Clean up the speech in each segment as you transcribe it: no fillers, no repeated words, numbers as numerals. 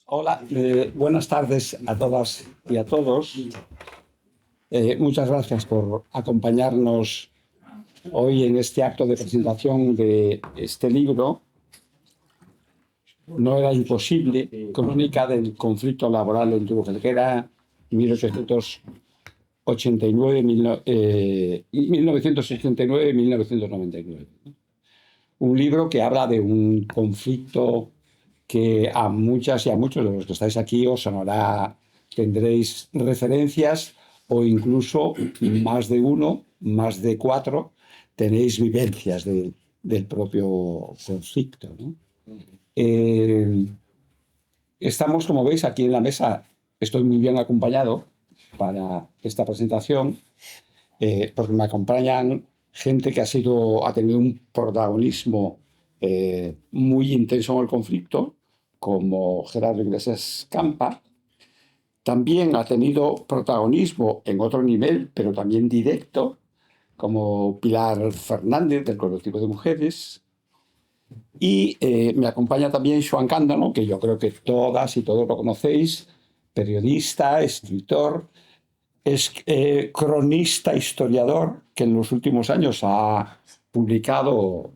Hola, buenas tardes a todas y a todos. Muchas gracias por acompañarnos hoy en este acto de presentación de este libro. No era imposible, crónica del conflicto laboral en Duro Felguera, 1989-1999. Un libro que habla de un conflicto que a muchas y a muchos de los que estáis aquí os sonará, tendréis referencias o incluso más de uno, más de cuatro, tenéis vivencias del propio conflicto, ¿no? Estamos, como veis, aquí en la mesa. Estoy muy bien acompañado para esta presentación, porque me acompañan gente que ha tenido un protagonismo muy intenso en el conflicto, como Gerardo Iglesias Campa. También ha tenido protagonismo en otro nivel, pero también directo, como Pilar Fernández, del colectivo de mujeres. Y me acompaña también Xoán Cándano, que yo creo que todas y todos lo conocéis, periodista, escritor, es cronista, historiador, que en los últimos años ha publicado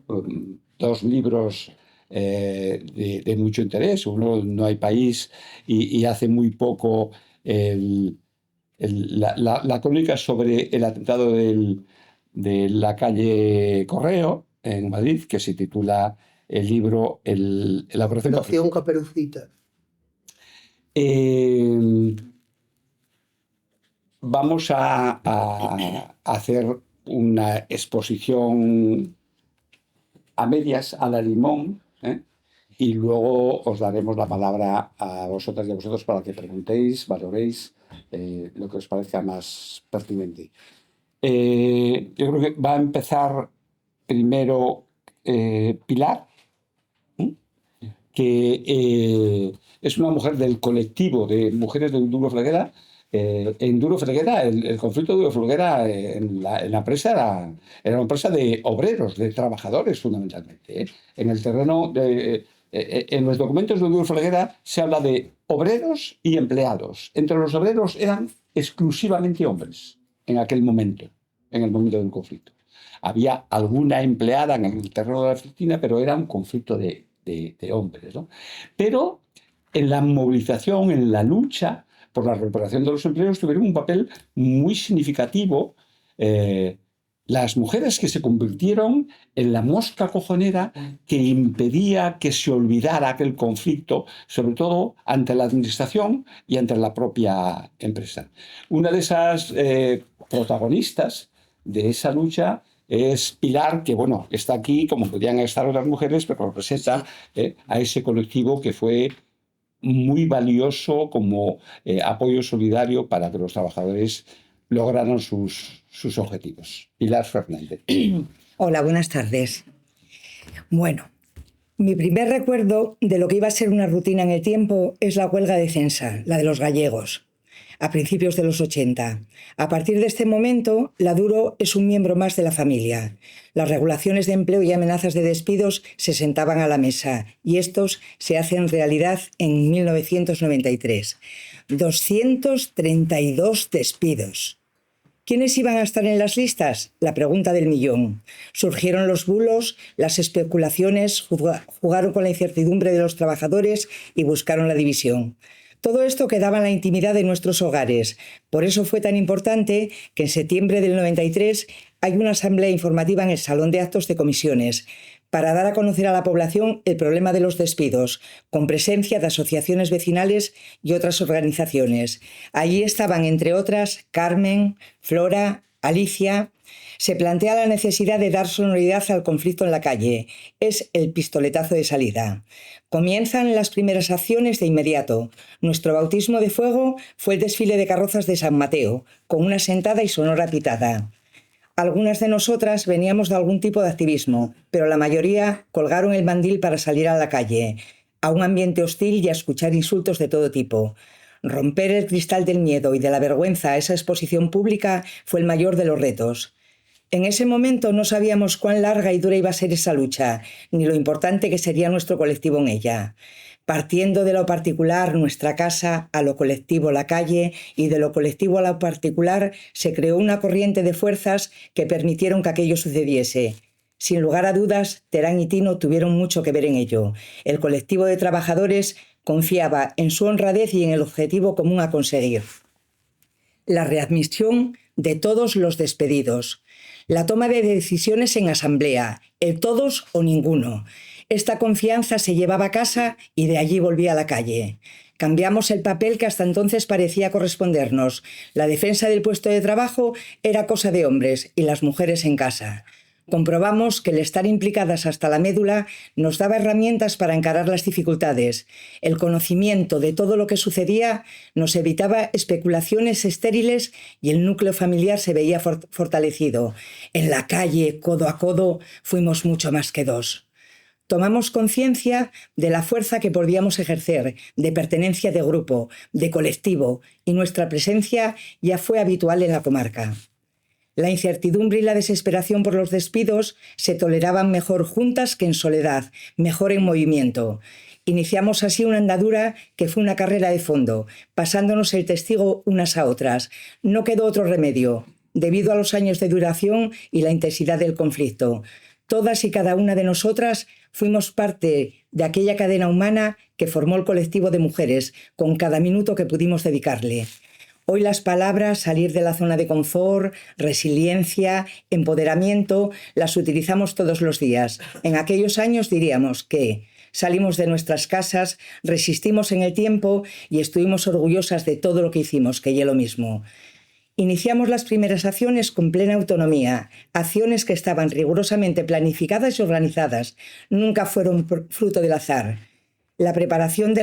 dos libros de mucho interés. Uno, No hay país, y hace muy poco la crónica sobre el atentado de la calle Correo en Madrid, que se titula el libro La Operación Caperucita. Vamos a hacer una exposición a medias, a la limón, y luego os daremos la palabra a vosotras y a vosotros para que preguntéis, valoréis lo que os parezca más pertinente. Yo creo que va a empezar primero Pilar, que es una mujer del colectivo de mujeres de Duro Felguera. En Duro Felguera, el conflicto de Duro Felguera en la empresa era una empresa de obreros, de trabajadores fundamentalmente. En el terreno, en los documentos de Duro Felguera se habla de obreros y empleados. Entre los obreros eran exclusivamente hombres en aquel momento, en el momento del conflicto. Había alguna empleada en el terreno de la oficina, pero era un conflicto de hombres, ¿no? Pero en la movilización, en la lucha por la recuperación de los empleos, tuvieron un papel muy significativo las mujeres, que se convirtieron en la mosca cojonera que impedía que se olvidara aquel conflicto, sobre todo ante la administración y ante la propia empresa. Una de esas protagonistas de esa lucha es Pilar, que bueno, está aquí, como podían estar otras mujeres, pero representa a ese colectivo que fue muy valioso como apoyo solidario para que los trabajadores lograran sus objetivos. Pilar Fernández. Hola, buenas tardes. Bueno, mi primer recuerdo de lo que iba a ser una rutina en el tiempo es la huelga de Censa, la de los gallegos, a principios de los 80. A partir de este momento, la Duro es un miembro más de la familia. Las regulaciones de empleo y amenazas de despidos se sentaban a la mesa, y estos se hacen realidad en 1993. 232 despidos. ¿Quiénes iban a estar en las listas? La pregunta del millón. Surgieron los bulos, las especulaciones, jugaron con la incertidumbre de los trabajadores y buscaron la división. Todo esto quedaba en la intimidad de nuestros hogares. Por eso fue tan importante que en septiembre del 93 hay una asamblea informativa en el Salón de Actos de Comisiones para dar a conocer a la población el problema de los despidos, con presencia de asociaciones vecinales y otras organizaciones. Allí estaban, entre otras, Carmen, Flora, Alicia. Se plantea la necesidad de dar sonoridad al conflicto en la calle. Es el pistoletazo de salida. Comienzan las primeras acciones de inmediato. Nuestro bautismo de fuego fue el desfile de carrozas de San Mateo, con una sentada y sonora pitada. Algunas de nosotras veníamos de algún tipo de activismo, pero la mayoría colgaron el mandil para salir a la calle, a un ambiente hostil y a escuchar insultos de todo tipo. Romper el cristal del miedo y de la vergüenza a esa exposición pública fue el mayor de los retos. En ese momento no sabíamos cuán larga y dura iba a ser esa lucha, ni lo importante que sería nuestro colectivo en ella. Partiendo de lo particular, nuestra casa, a lo colectivo, la calle, y de lo colectivo a lo particular, se creó una corriente de fuerzas que permitieron que aquello sucediese. Sin lugar a dudas, Terán y Tino tuvieron mucho que ver en ello. El colectivo de trabajadores confiaba en su honradez y en el objetivo común a conseguir: la readmisión de todos los despedidos, la toma de decisiones en asamblea, el todos o ninguno. Esta confianza se llevaba a casa y de allí volvía a la calle. Cambiamos el papel que hasta entonces parecía correspondernos. La defensa del puesto de trabajo era cosa de hombres y las mujeres en casa. Comprobamos que el estar implicadas hasta la médula nos daba herramientas para encarar las dificultades. El conocimiento de todo lo que sucedía nos evitaba especulaciones estériles y el núcleo familiar se veía fortalecido. En la calle, codo a codo, fuimos mucho más que dos. Tomamos conciencia de la fuerza que podíamos ejercer, de pertenencia de grupo, de colectivo, y nuestra presencia ya fue habitual en la comarca. La incertidumbre y la desesperación por los despidos se toleraban mejor juntas que en soledad, mejor en movimiento. Iniciamos así una andadura que fue una carrera de fondo, pasándonos el testigo unas a otras. No quedó otro remedio, debido a los años de duración y la intensidad del conflicto. Todas y cada una de nosotras fuimos parte de aquella cadena humana que formó el colectivo de mujeres, con cada minuto que pudimos dedicarle. Hoy las palabras salir de la zona de confort, resiliencia, empoderamiento, las utilizamos todos los días. En aquellos años diríamos que salimos de nuestras casas, resistimos en el tiempo y estuvimos orgullosas de todo lo que hicimos, que yo lo mismo. Iniciamos las primeras acciones con plena autonomía, acciones que estaban rigurosamente planificadas y organizadas, nunca fueron fruto del azar. La preparación de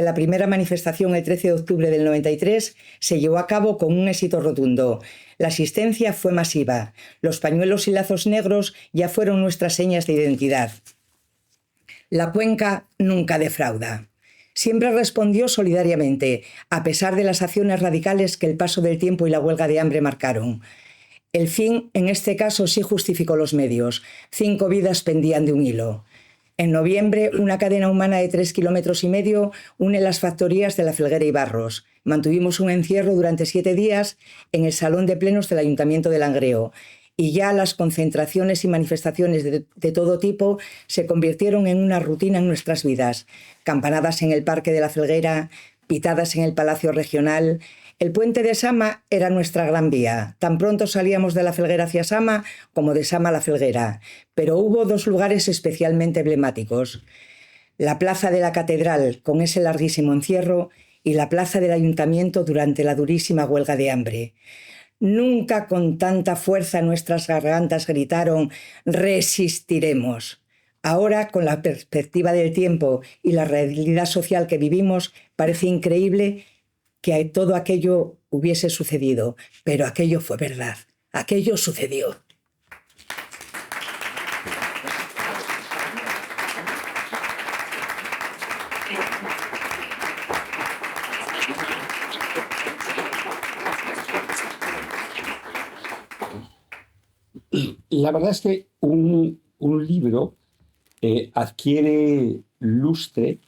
la primera manifestación el 13 de octubre del 93 se llevó a cabo con un éxito rotundo. La asistencia fue masiva. Los pañuelos y lazos negros ya fueron nuestras señas de identidad. La Cuenca nunca defrauda. Siempre respondió solidariamente, a pesar de las acciones radicales que el paso del tiempo y la huelga de hambre marcaron. El fin, en este caso, sí justificó los medios. 5 vidas pendían de un hilo. En noviembre, una cadena humana de 3,5 kilómetros une las factorías de La Felguera y Barros. Mantuvimos un encierro durante 7 días en el Salón de Plenos del Ayuntamiento de Langreo. Y ya las concentraciones y manifestaciones de todo tipo se convirtieron en una rutina en nuestras vidas. Campanadas en el Parque de la Felguera, pitadas en el Palacio Regional. El puente de Sama era nuestra gran vía. Tan pronto salíamos de la Felguera hacia Sama como de Sama a la Felguera. Pero hubo 2 lugares especialmente emblemáticos: la plaza de la Catedral, con ese larguísimo encierro, y la plaza del Ayuntamiento durante la durísima huelga de hambre. Nunca con tanta fuerza nuestras gargantas gritaron «resistiremos». Ahora, con la perspectiva del tiempo y la realidad social que vivimos, parece increíble que todo aquello hubiese sucedido, pero aquello fue verdad, aquello sucedió. La verdad es que un libro adquiere lustre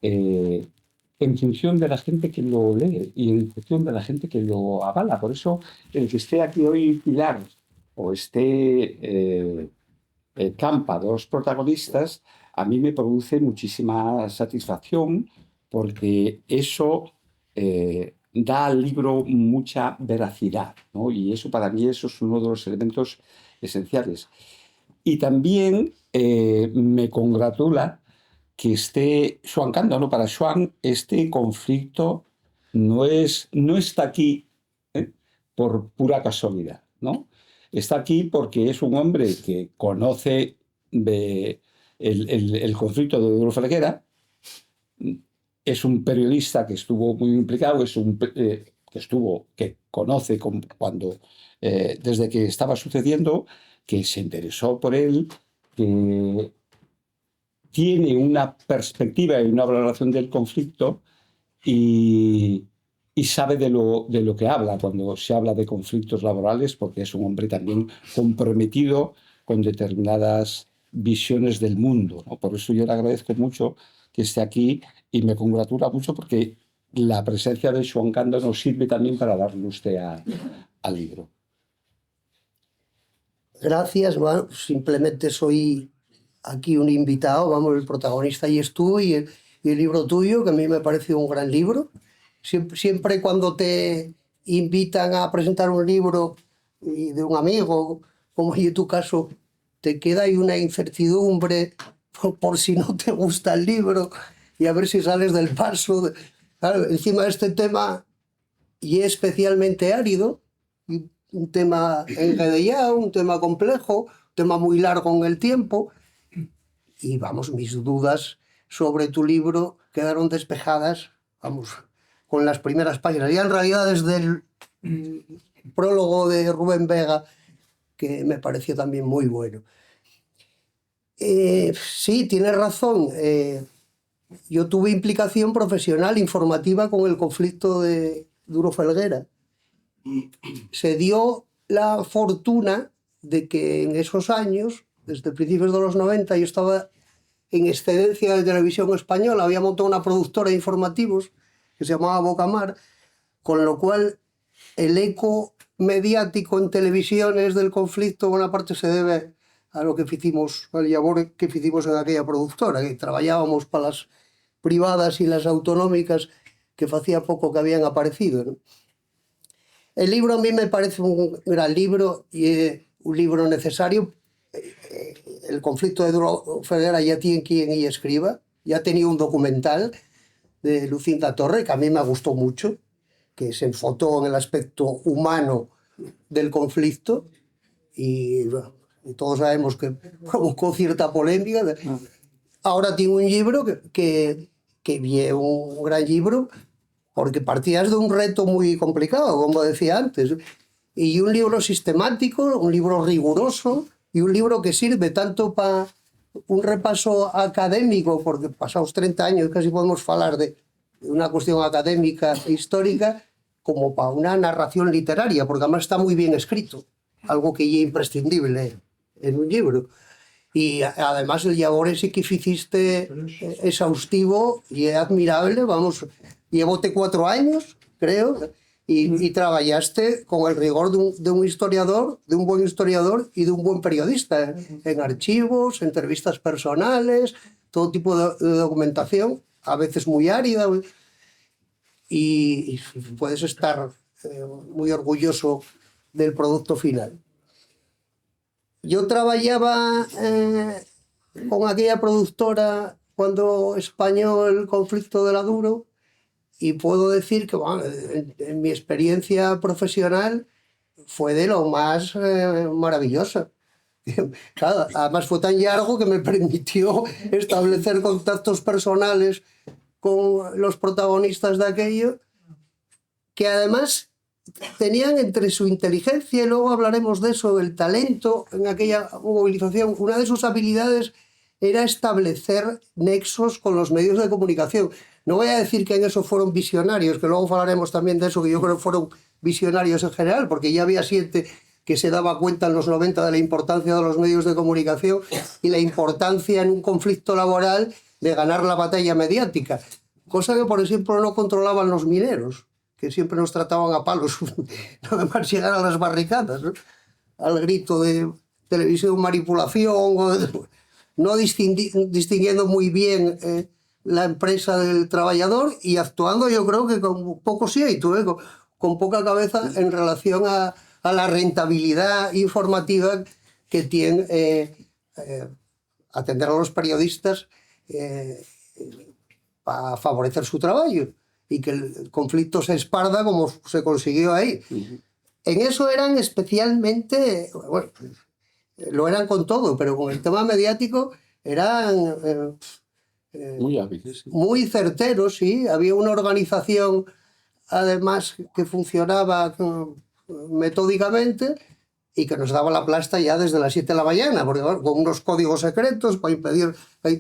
en función de la gente que lo lee y en función de la gente que lo avala. Por eso, el que esté aquí hoy Pilar o esté Campa, 2 protagonistas, a mí me produce muchísima satisfacción, porque eso da al libro mucha veracidad, ¿no? Y eso, para mí, eso es uno de los elementos esenciales. Y también me congratula que esté Xoán Cando, ¿no? Para Xoán, este conflicto no está aquí por pura casualidad, ¿no? Está aquí porque es un hombre que conoce el conflicto de Duro Felguera, es un periodista que estuvo muy implicado, que conoce desde que estaba sucediendo, que se interesó por él, que tiene una perspectiva y una valoración del conflicto y sabe de lo que habla cuando se habla de conflictos laborales, porque es un hombre también comprometido con determinadas visiones del mundo, ¿no? Por eso yo le agradezco mucho que esté aquí y me congratula mucho porque la presencia de Xoán Cando nos sirve también para darle usted al libro. Gracias, bueno, simplemente soy aquí un invitado, vamos, el protagonista y es tú y el libro tuyo, que a mí me parece un gran libro. Siempre cuando te invitan a presentar un libro y de un amigo, como en tu caso, te queda ahí una incertidumbre por si no te gusta el libro y a ver si sales del paso. Claro, encima de este tema, y es especialmente árido, un tema enredado, un tema complejo, un tema muy largo en el tiempo. Y vamos, mis dudas sobre tu libro quedaron despejadas, vamos, con las primeras páginas. Ya en realidad desde el prólogo de Rubén Vega, que me pareció también muy bueno. Sí, tienes razón. Yo tuve implicación profesional, informativa con el conflicto de Duro Felguera. Se dio la fortuna de que en esos años, desde principios de los 90, yo estaba en excedencia de Televisión Española, había montado una productora de informativos que se llamaba Bocamar, con lo cual el eco mediático en televisiones del conflicto buena parte se debe a lo que hicimos, al labor que hicimos en aquella productora, que trabajábamos para las privadas y las autonómicas que hacía poco que habían aparecido, ¿no? El libro a mí me parece un gran libro y un libro necesario. El conflicto de Duro Felguera ya tiene quien y escriba. Ya ha tenido un documental de Lucinda Torre que a mí me gustó mucho, que se enfocó en el aspecto humano del conflicto y, bueno, todos sabemos que provocó cierta polémica. Ahora tiene un libro que es un gran libro, porque partías de un reto muy complicado, como decía antes, y un libro sistemático, un libro riguroso, y un libro que sirve tanto para un repaso académico, porque pasados 30 años casi podemos hablar de una cuestión académica e histórica, como para una narración literaria, porque además está muy bien escrito, algo que ya es imprescindible en un libro. Y además el labor sí que hiciste exhaustivo y es admirable, vamos, llevote 4 años, creo, y trabajaste con el rigor de un historiador, de un buen historiador y de un buen periodista, en archivos, entrevistas personales, todo tipo de documentación, a veces muy árida, y puedes estar muy orgulloso del producto final. Yo trabajaba con aquella productora cuando español el conflicto de la Duro y puedo decir que, bueno, en mi experiencia profesional fue de lo más maravillosa. Claro, además fue tan largo que me permitió establecer contactos personales con los protagonistas de aquello, que además tenían entre su inteligencia, y luego hablaremos de eso, el talento en aquella movilización, una de sus habilidades era establecer nexos con los medios de comunicación. No voy a decir que en eso fueron visionarios, que luego hablaremos también de eso, que yo creo que fueron visionarios en general, porque ya había gente que se daba cuenta en los 90 de la importancia de los medios de comunicación y la importancia en un conflicto laboral de ganar la batalla mediática, cosa que por ejemplo no controlaban los mineros, que siempre nos trataban a palos, nada más llegar a las barricadas, ¿no? Al grito de televisión manipulación, no distinguiendo muy bien la empresa del trabajador y actuando, yo creo que con poco séito, con poca cabeza en relación a la rentabilidad informativa que tiene atender a los periodistas para favorecer su trabajo y que el conflicto se esparda como se consiguió ahí. En eso eran especialmente, bueno, lo eran con todo, pero con el tema mediático eran muy hábiles, sí. Muy certeros, sí. Había una organización, además, que funcionaba metódicamente y que nos daba la plasta ya desde las 7 de la mañana, porque, bueno, con unos códigos secretos para impedir la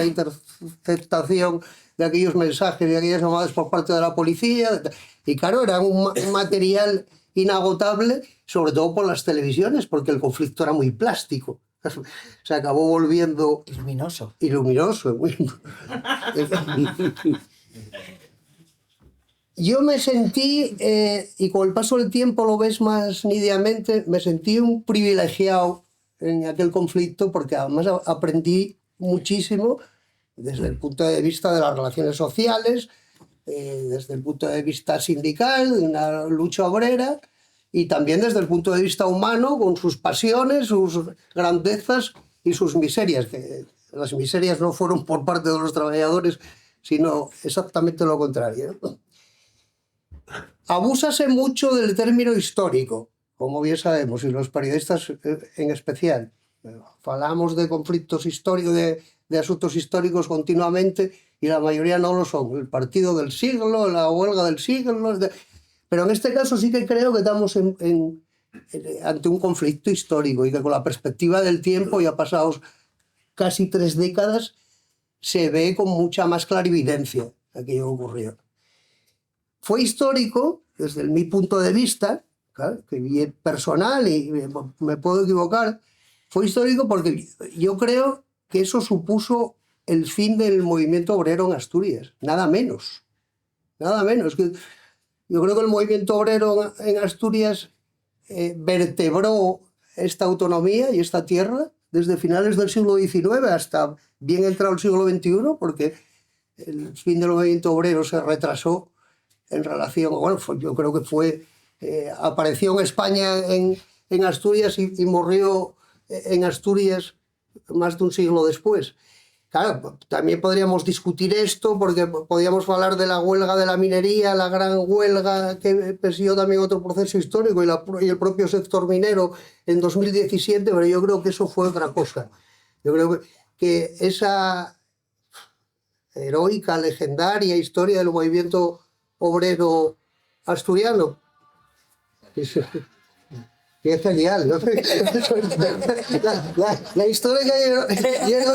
interceptación de aquellos mensajes y aquellas llamadas por parte de la policía. Y claro, era un material inagotable, sobre todo por las televisiones, porque el conflicto era muy plástico. se acabó volviendo Luminoso. y luminoso. Yo me sentí, y con el paso del tiempo lo ves más nítidamente, me sentí un privilegiado en aquel conflicto porque además aprendí muchísimo desde el punto de vista de las relaciones sociales, desde el punto de vista sindical, de una lucha obrera, y también desde el punto de vista humano, con sus pasiones, sus grandezas y sus miserias, que las miserias no fueron por parte de los trabajadores, sino exactamente lo contrario. Abúsase mucho del término histórico, como bien sabemos, y los periodistas en especial. Falamos de conflictos históricos, de asuntos históricos continuamente, y la mayoría no lo son. El partido del siglo, la huelga del siglo... Pero en este caso sí que creo que estamos ante un conflicto histórico y que con la perspectiva del tiempo, ya pasados casi 3 décadas, se ve con mucha más clarividencia aquello que ocurrió. Fue histórico, desde mi punto de vista, claro, que bien personal y me puedo equivocar, fue histórico porque yo creo que eso supuso el fin del movimiento obrero en Asturias, nada menos. Nada menos. Yo creo que el movimiento obrero en Asturias vertebró esta autonomía y esta tierra desde finales del siglo XIX hasta bien entrado el siglo XXI, porque el fin del movimiento obrero se retrasó en relación, bueno, yo creo que apareció en España en Asturias y murió en Asturias más de un siglo después. Claro, también podríamos discutir esto porque podríamos hablar de la huelga de la minería, la gran huelga que persiguió también otro proceso histórico y el propio sector minero en 2017, pero yo creo que eso fue otra cosa. Yo creo que esa heroica, legendaria historia del movimiento obrero asturiano que es genial, ¿no? La historia que llegó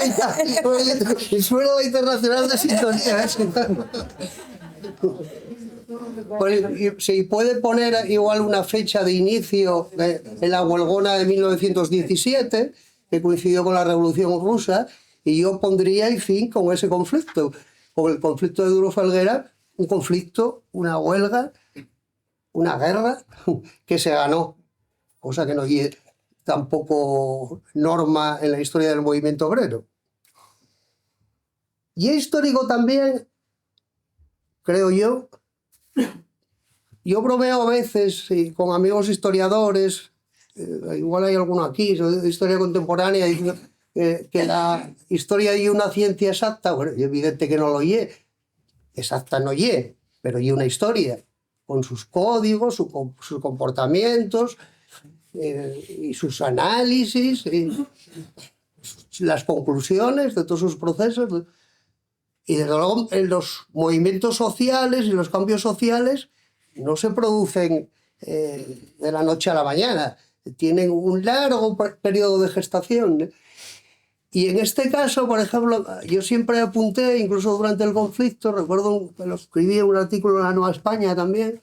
el suelo internacional de sintonía. Se puede poner igual una fecha de inicio en la huelgona de 1917, que coincidió con la Revolución Rusa, y yo pondría el fin con ese conflicto, con el conflicto de Duro Felguera, un conflicto, una huelga, una guerra que se ganó. Cosa que no es tampoco norma en la historia del movimiento obrero. Y es histórico también, creo yo. Yo bromeo a veces con amigos historiadores, igual hay alguno aquí, de historia contemporánea, diciendo que la historia es una ciencia exacta. Bueno, es evidente que no lo es, exacta no es, pero es una historia, con sus códigos, sus comportamientos, y sus análisis, y las conclusiones de todos sus procesos. Y desde luego en los movimientos sociales y los cambios sociales no se producen de la noche a la mañana, tienen un largo periodo de gestación. Y en este caso, por ejemplo, yo siempre apunté, incluso durante el conflicto, recuerdo que lo escribí en un artículo en La Nueva España también,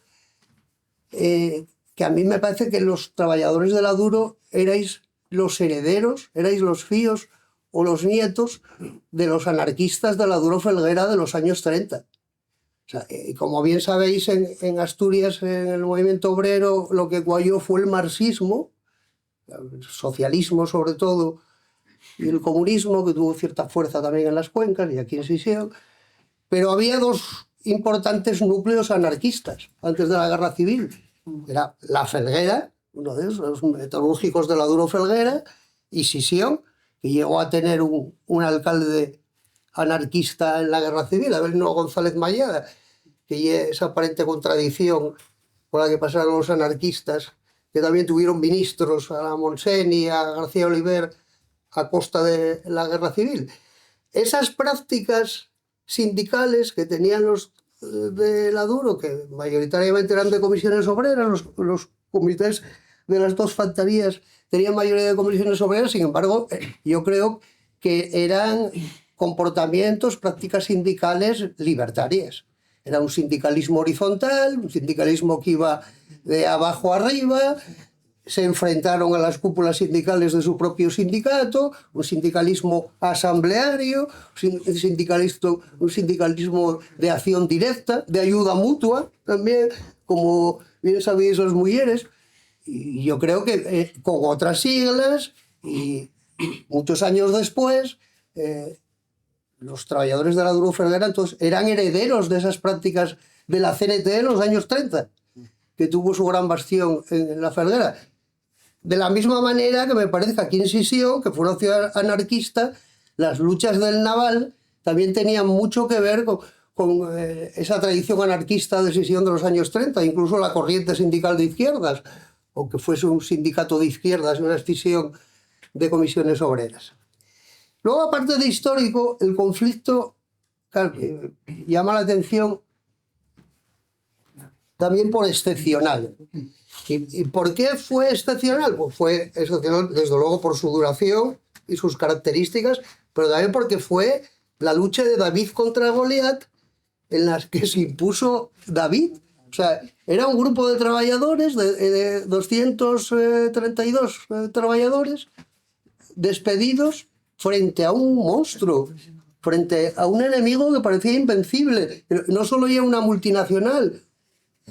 que a mí me parece que los trabajadores de la Duro erais los herederos, erais los fíos o los nietos de los anarquistas de la Duro Felguera de los años 30. O sea, como bien sabéis, en Asturias, en el movimiento obrero, lo que cuajó fue el marxismo, el socialismo sobre todo, y el comunismo, que tuvo cierta fuerza también en las cuencas y aquí en Sisión. Pero había 2 importantes núcleos anarquistas antes de la Guerra Civil. Era la Felguera, uno de esos, los metalúrgicos de la Duro Felguera, y Sisión, que llegó a tener un alcalde anarquista en la Guerra Civil, Abelino González Mayada, que esa aparente contradicción por la que pasaron los anarquistas, que también tuvieron ministros, a Montseny y a García Oliver, a costa de la Guerra Civil. Esas prácticas sindicales que tenían los de la Duro, que mayoritariamente eran de comisiones obreras, los comités de las 2 factorías tenían mayoría de comisiones obreras, sin embargo, yo creo que eran comportamientos, prácticas sindicales libertarias. Era un sindicalismo horizontal, un sindicalismo que iba de abajo arriba, se enfrentaron a las cúpulas sindicales de su propio sindicato, un sindicalismo asambleario, un sindicalismo de acción directa, de ayuda mutua también, como bien sabéis las mujeres. Y yo creo que con otras siglas y muchos años después, los trabajadores de la Duro Felguera entonces eran herederos de esas prácticas de la CNT en los años 30, que tuvo su gran bastión en la Felguera. De la misma manera que me parece que aquí en Sisión, que fue una ciudad anarquista, las luchas del Naval también tenían mucho que ver con esa tradición anarquista de Sisión de los años 30, incluso la corriente sindical de izquierdas, aunque fuese un sindicato de izquierdas, una escisión de comisiones obreras. Luego, aparte de histórico, el conflicto llama la atención también por excepcional. ¿Y por qué fue excepcional? Pues fue excepcional, desde luego, por su duración y sus características, pero también porque fue la lucha de David contra Goliat, en la que se impuso David. O sea, era un grupo de trabajadores, de 232 trabajadores, despedidos frente a un monstruo, frente a un enemigo que parecía invencible. No solo ya una multinacional,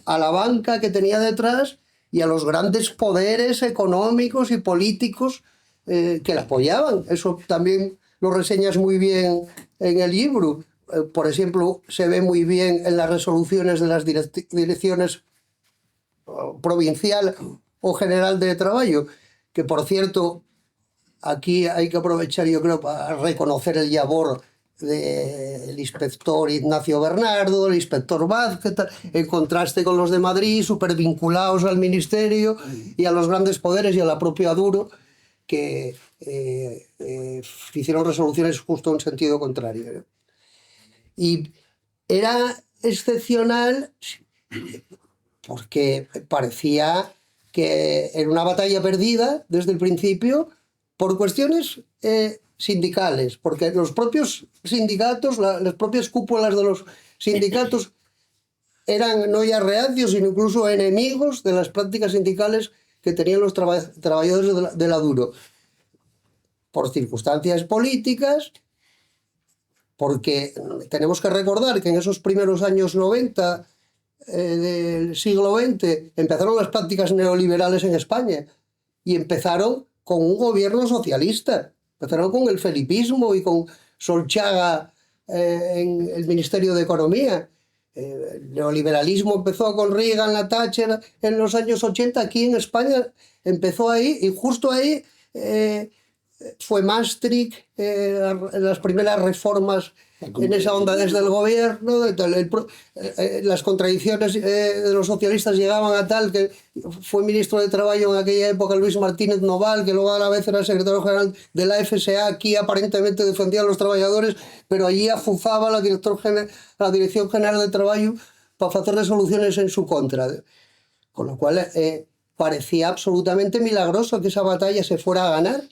a la banca que tenía detrás y a los grandes poderes económicos y políticos que la apoyaban. Eso también lo reseñas muy bien en el libro. Por ejemplo, se ve muy bien en las resoluciones de las direcciones provincial o general de trabajo, que por cierto, aquí hay que aprovechar, yo creo, para reconocer el labor del inspector Ignacio Bernardo, el inspector Vázquez, en contraste con los de Madrid, súper vinculados al ministerio y a los grandes poderes y a la propia Duro, que hicieron resoluciones justo en sentido contrario. Y era excepcional porque parecía que era una batalla perdida desde el principio por cuestiones sindicales, porque los propios sindicatos, las propias cúpulas de los sindicatos eran no ya reacios, sino incluso enemigos de las prácticas sindicales que tenían los trabajadores de la Duro, por circunstancias políticas, porque tenemos que recordar que en esos primeros años 90 del siglo XX empezaron las prácticas neoliberales en España y empezaron con un gobierno socialista. Empezaron con el felipismo y con Solchaga en el Ministerio de Economía. El neoliberalismo empezó con Reagan, la Thatcher en los años 80. Aquí en España empezó ahí, y justo ahí fue Maastricht, las primeras reformas en esa onda desde el gobierno, las contradicciones de los socialistas llegaban a tal que fue ministro de Trabajo en aquella época Luis Martínez Noval, que luego a la vez era secretario general de la FSA, aquí aparentemente defendía a los trabajadores, pero allí afufaba la Dirección General de Trabajo para hacer resoluciones en su contra. Con lo cual parecía absolutamente milagroso que esa batalla se fuera a ganar.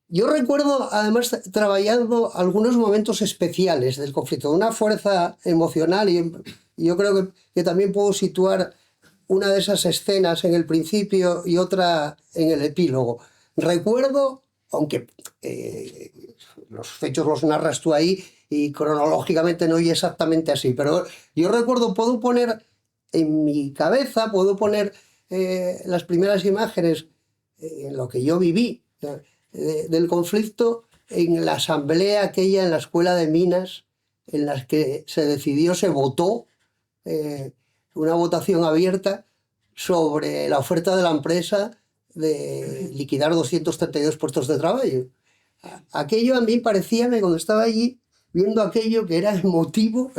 Yo recuerdo, además, trabajando algunos momentos especiales del conflicto, una fuerza emocional, y yo creo que también puedo situar una de esas escenas en el principio y otra en el epílogo. Recuerdo, aunque los hechos los narras tú ahí y cronológicamente no es exactamente así, pero yo recuerdo, puedo poner en mi cabeza, puedo poner las primeras imágenes en lo que yo viví del conflicto en la asamblea aquella en la Escuela de Minas, en la que se decidió, se votó una votación abierta sobre la oferta de la empresa de liquidar 232 puestos de trabajo. Aquello a mí parecíame, cuando estaba allí viendo aquello, que era emotivo,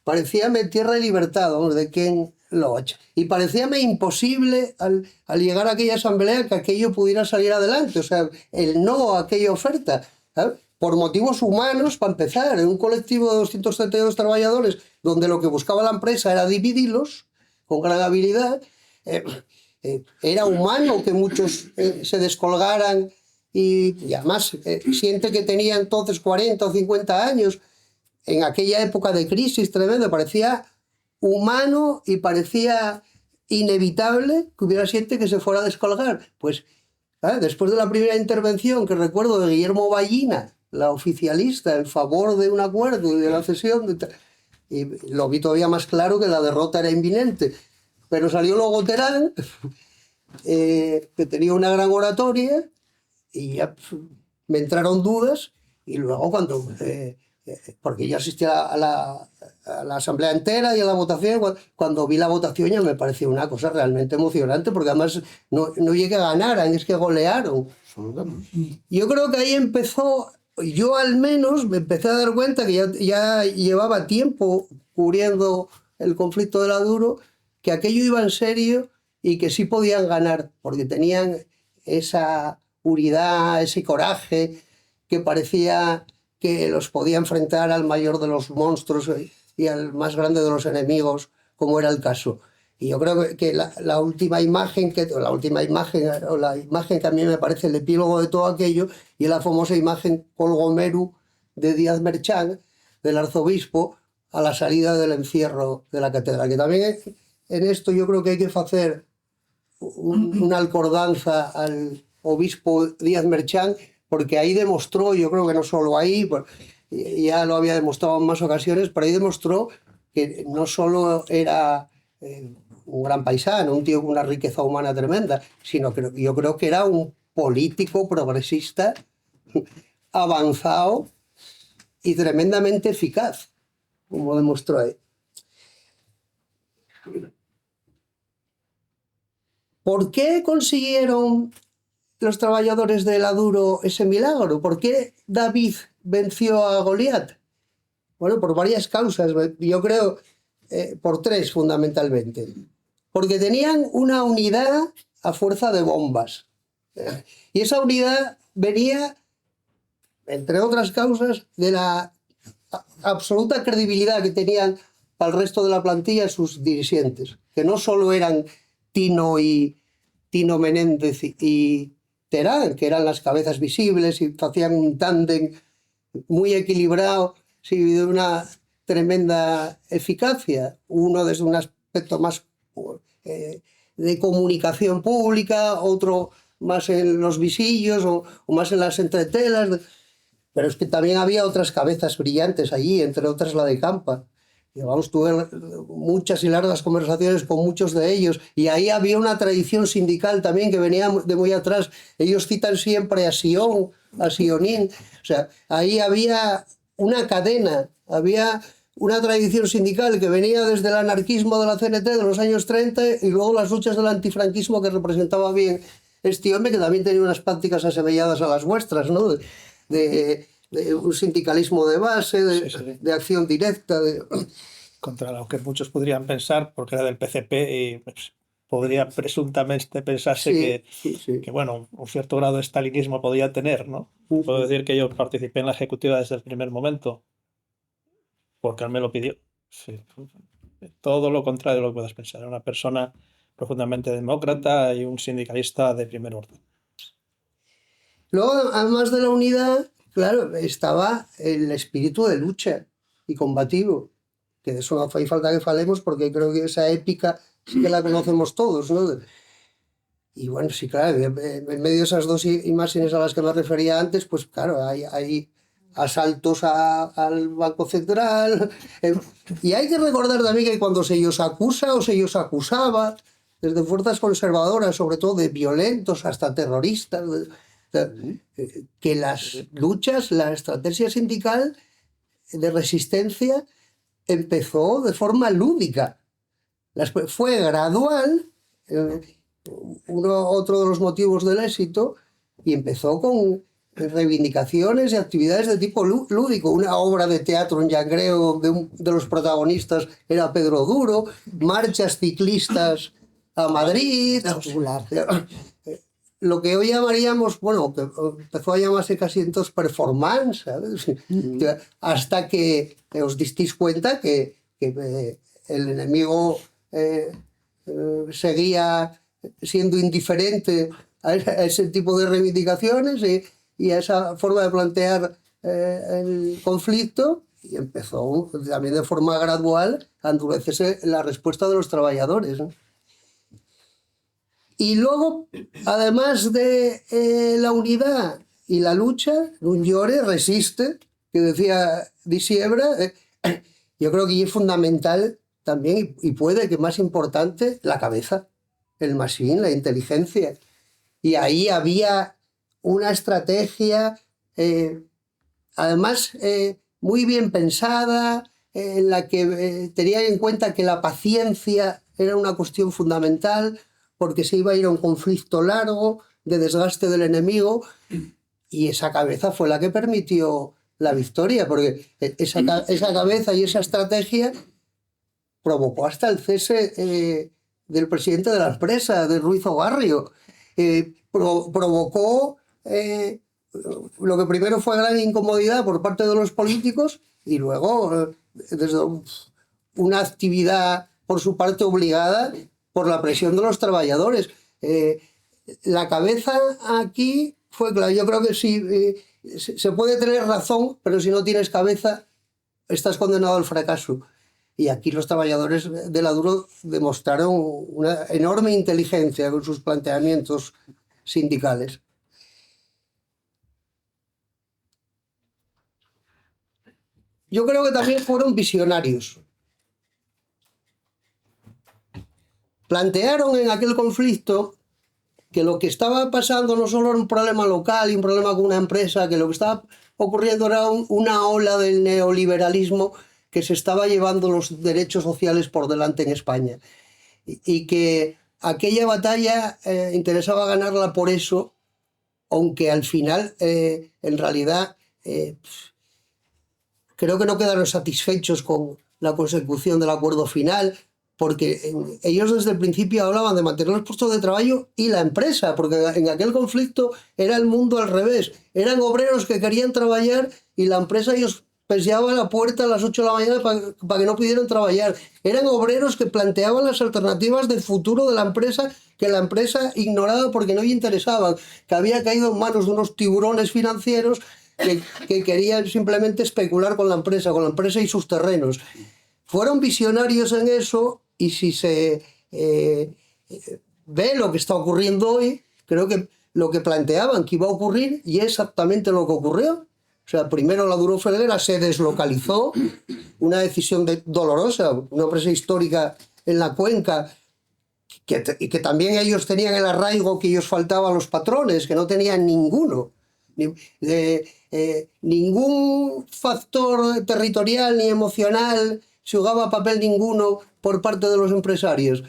parecíame tierra de libertad, vamos, de Ken Loach. Y parecíame imposible al llegar a aquella asamblea que aquello pudiera salir adelante. O sea, el no a aquella oferta, ¿sabes? Por motivos humanos, para empezar, en un colectivo de 232 trabajadores, donde lo que buscaba la empresa era dividirlos con gran habilidad, era humano que muchos se descolgaran y además siente que tenía entonces 40 o 50 años, en aquella época de crisis tremenda, parecía humano y parecía inevitable que hubiera gente que se fuera a descolgar. Pues después de la primera intervención que recuerdo de Guillermo Ballina, la oficialista, en favor de un acuerdo y de la cesión, y lo vi todavía más claro que la derrota era inminente. Pero salió luego Terán, que tenía una gran oratoria, y ya me entraron dudas, y luego cuando... porque yo asistí a la asamblea entera y a la votación, cuando vi la votación ya me pareció una cosa realmente emocionante, porque además no llegué a ganar, es que golearon. Yo creo que ahí empezó, yo al menos me empecé a dar cuenta que ya llevaba tiempo cubriendo el conflicto de la Duro, que aquello iba en serio y que sí podían ganar, porque tenían esa unidad, ese coraje que parecía que los podía enfrentar al mayor de los monstruos y al más grande de los enemigos, como era el caso. Y yo creo que la última imagen, o la imagen que a mí me parece el epílogo de todo aquello, y es la famosa imagen Colgomeru de Díaz Merchán, del arzobispo, a la salida del encierro de la catedral. Que también en esto yo creo que hay que hacer una alcordanza al obispo Díaz Merchán, porque ahí demostró, yo creo que no solo ahí, ya lo había demostrado en más ocasiones, pero ahí demostró que no solo era un gran paisano, un tío con una riqueza humana tremenda, sino que yo creo que era un político progresista avanzado y tremendamente eficaz, como demostró ahí. ¿Por qué consiguieron los trabajadores de la Duro ese milagro? ¿Por qué David venció a Goliat? Bueno, por varias causas, yo creo por tres fundamentalmente. Porque tenían una unidad a fuerza de bombas. Y esa unidad venía, entre otras causas, de la absoluta credibilidad que tenían para el resto de la plantilla sus dirigentes, que no solo eran Tino Menéndez y Terán, que eran las cabezas visibles y hacían un tándem muy equilibrado, sí, de una tremenda eficacia. Uno desde un aspecto más de comunicación pública, otro más en los visillos o más en las entretelas. Pero es que también había otras cabezas brillantes allí, entre otras la de Campa. Y vamos, tuve muchas y largas conversaciones con muchos de ellos, y ahí había una tradición sindical también que venía de muy atrás. Ellos citan siempre a Sion, a Sionín. O sea, ahí había una cadena, había una tradición sindical que venía desde el anarquismo de la CNT de los años 30 y luego las luchas del antifranquismo que representaba bien este hombre, que también tenía unas prácticas asemejadas a las vuestras, ¿no? De un sindicalismo de base, de acción directa. Contra lo que muchos podrían pensar, porque era del PCP y pues, podría presuntamente pensarse que, bueno, un cierto grado de stalinismo podía tener, ¿no? Puedo decir que yo participé en la ejecutiva desde el primer momento, porque él me lo pidió. Sí. Todo lo contrario de lo que puedas pensar. Era una persona profundamente demócrata y un sindicalista de primer orden. Luego, además de la unidad, claro, estaba el espíritu de lucha y combativo, que de eso no hace falta que falemos, porque creo que esa épica sí que la conocemos todos, ¿no? Y bueno, sí, claro, en medio de esas dos imágenes a las que me refería antes, pues claro, hay asaltos al Banco Central, y hay que recordar también que cuando se ellos acusa o se ellos acusaba, desde fuerzas conservadoras, sobre todo de violentos hasta terroristas, que las luchas, la estrategia sindical de resistencia empezó de forma lúdica. Fue gradual, otro de los motivos del éxito, y empezó con reivindicaciones y actividades de tipo lúdico. Una obra de teatro en Llangreo de los protagonistas era Pedro Duro, marchas ciclistas a Madrid. Lo que hoy llamaríamos, bueno, que empezó a llamarse casi entonces performance, ¿sabes? Hasta que os disteis cuenta que el enemigo seguía siendo indiferente a ese tipo de reivindicaciones y a esa forma de plantear el conflicto, y empezó también de forma gradual a endurecerse la respuesta de los trabajadores, ¿no? Y luego, además de la unidad y la lucha, un llore resiste, que decía Disiebra, yo creo que es fundamental también, y puede que más importante, la cabeza, el machine, la inteligencia. Y ahí había una estrategia, además, muy bien pensada, en la que tenían en cuenta que la paciencia era una cuestión fundamental, porque se iba a ir a un conflicto largo de desgaste del enemigo, y esa cabeza fue la que permitió la victoria, porque esa cabeza y esa estrategia provocó hasta el cese del presidente de la empresa, de Ruiz Ogarrio. Provocó lo que primero fue gran incomodidad por parte de los políticos, y luego desde una actividad por su parte obligada por la presión de los trabajadores. La cabeza aquí fue claro. Yo creo que sí, se puede tener razón, pero si no tienes cabeza estás condenado al fracaso. Y aquí los trabajadores de la Duro demostraron una enorme inteligencia con sus planteamientos sindicales. Yo creo que también fueron visionarios. Plantearon en aquel conflicto que lo que estaba pasando no solo era un problema local y un problema con una empresa, que lo que estaba ocurriendo era una ola del neoliberalismo que se estaba llevando los derechos sociales por delante en España. Y que aquella batalla interesaba ganarla por eso, aunque al final, en realidad, creo que no quedaron satisfechos con la consecución del acuerdo final, porque ellos desde el principio hablaban de mantener los puestos de trabajo y la empresa, porque en aquel conflicto era el mundo al revés. Eran obreros que querían trabajar y la empresa ellos peseaba la puerta a las 8 de la mañana para que no pudieran trabajar. Eran obreros que planteaban las alternativas de futuro de la empresa, que la empresa ignoraba porque no le interesaban, que había caído en manos de unos tiburones financieros que querían simplemente especular con la empresa y sus terrenos. Fueron visionarios en eso, y si se ve lo que está ocurriendo hoy, creo que lo que planteaban que iba a ocurrir y es exactamente lo que ocurrió. O sea, primero la Duro Felguera se deslocalizó, una decisión dolorosa, una empresa histórica en la cuenca, y que también ellos tenían el arraigo que ellos faltaba a los patrones, que no tenían ninguno. Ningún factor territorial ni emocional se jugaba papel ninguno por parte de los empresarios.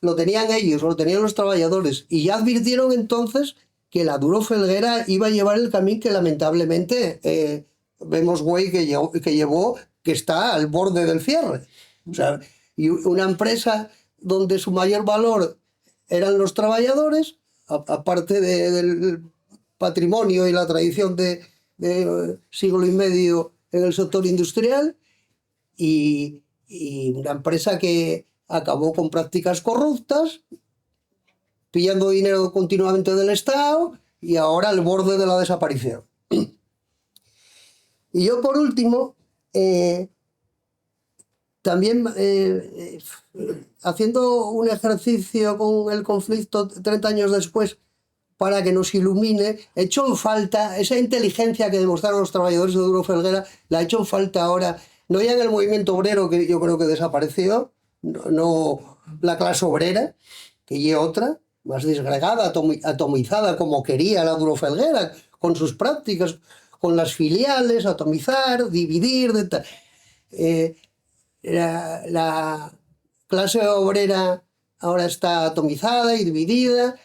Lo tenían ellos, lo tenían los trabajadores, y ya advirtieron entonces que la Duro Felguera iba a llevar el camino que lamentablemente vemos güey que llevó, que está al borde del cierre. O sea, y una empresa donde su mayor valor eran los trabajadores, aparte del patrimonio y la tradición de siglo y medio en el sector industrial, y una empresa que acabó con prácticas corruptas, pillando dinero continuamente del Estado, y ahora al borde de la desaparición. Y yo, por último, también haciendo un ejercicio con el conflicto 30 años después, para que nos ilumine, echó en falta esa inteligencia que demostraron los trabajadores de Duro Felguera, la echó en falta ahora, no ya en el movimiento obrero, que yo creo que desapareció, no la clase obrera, que ya otra, más disgregada, atomizada, como quería la Duro Felguera, con sus prácticas, con las filiales, atomizar, dividir. La clase obrera ahora está atomizada y dividida.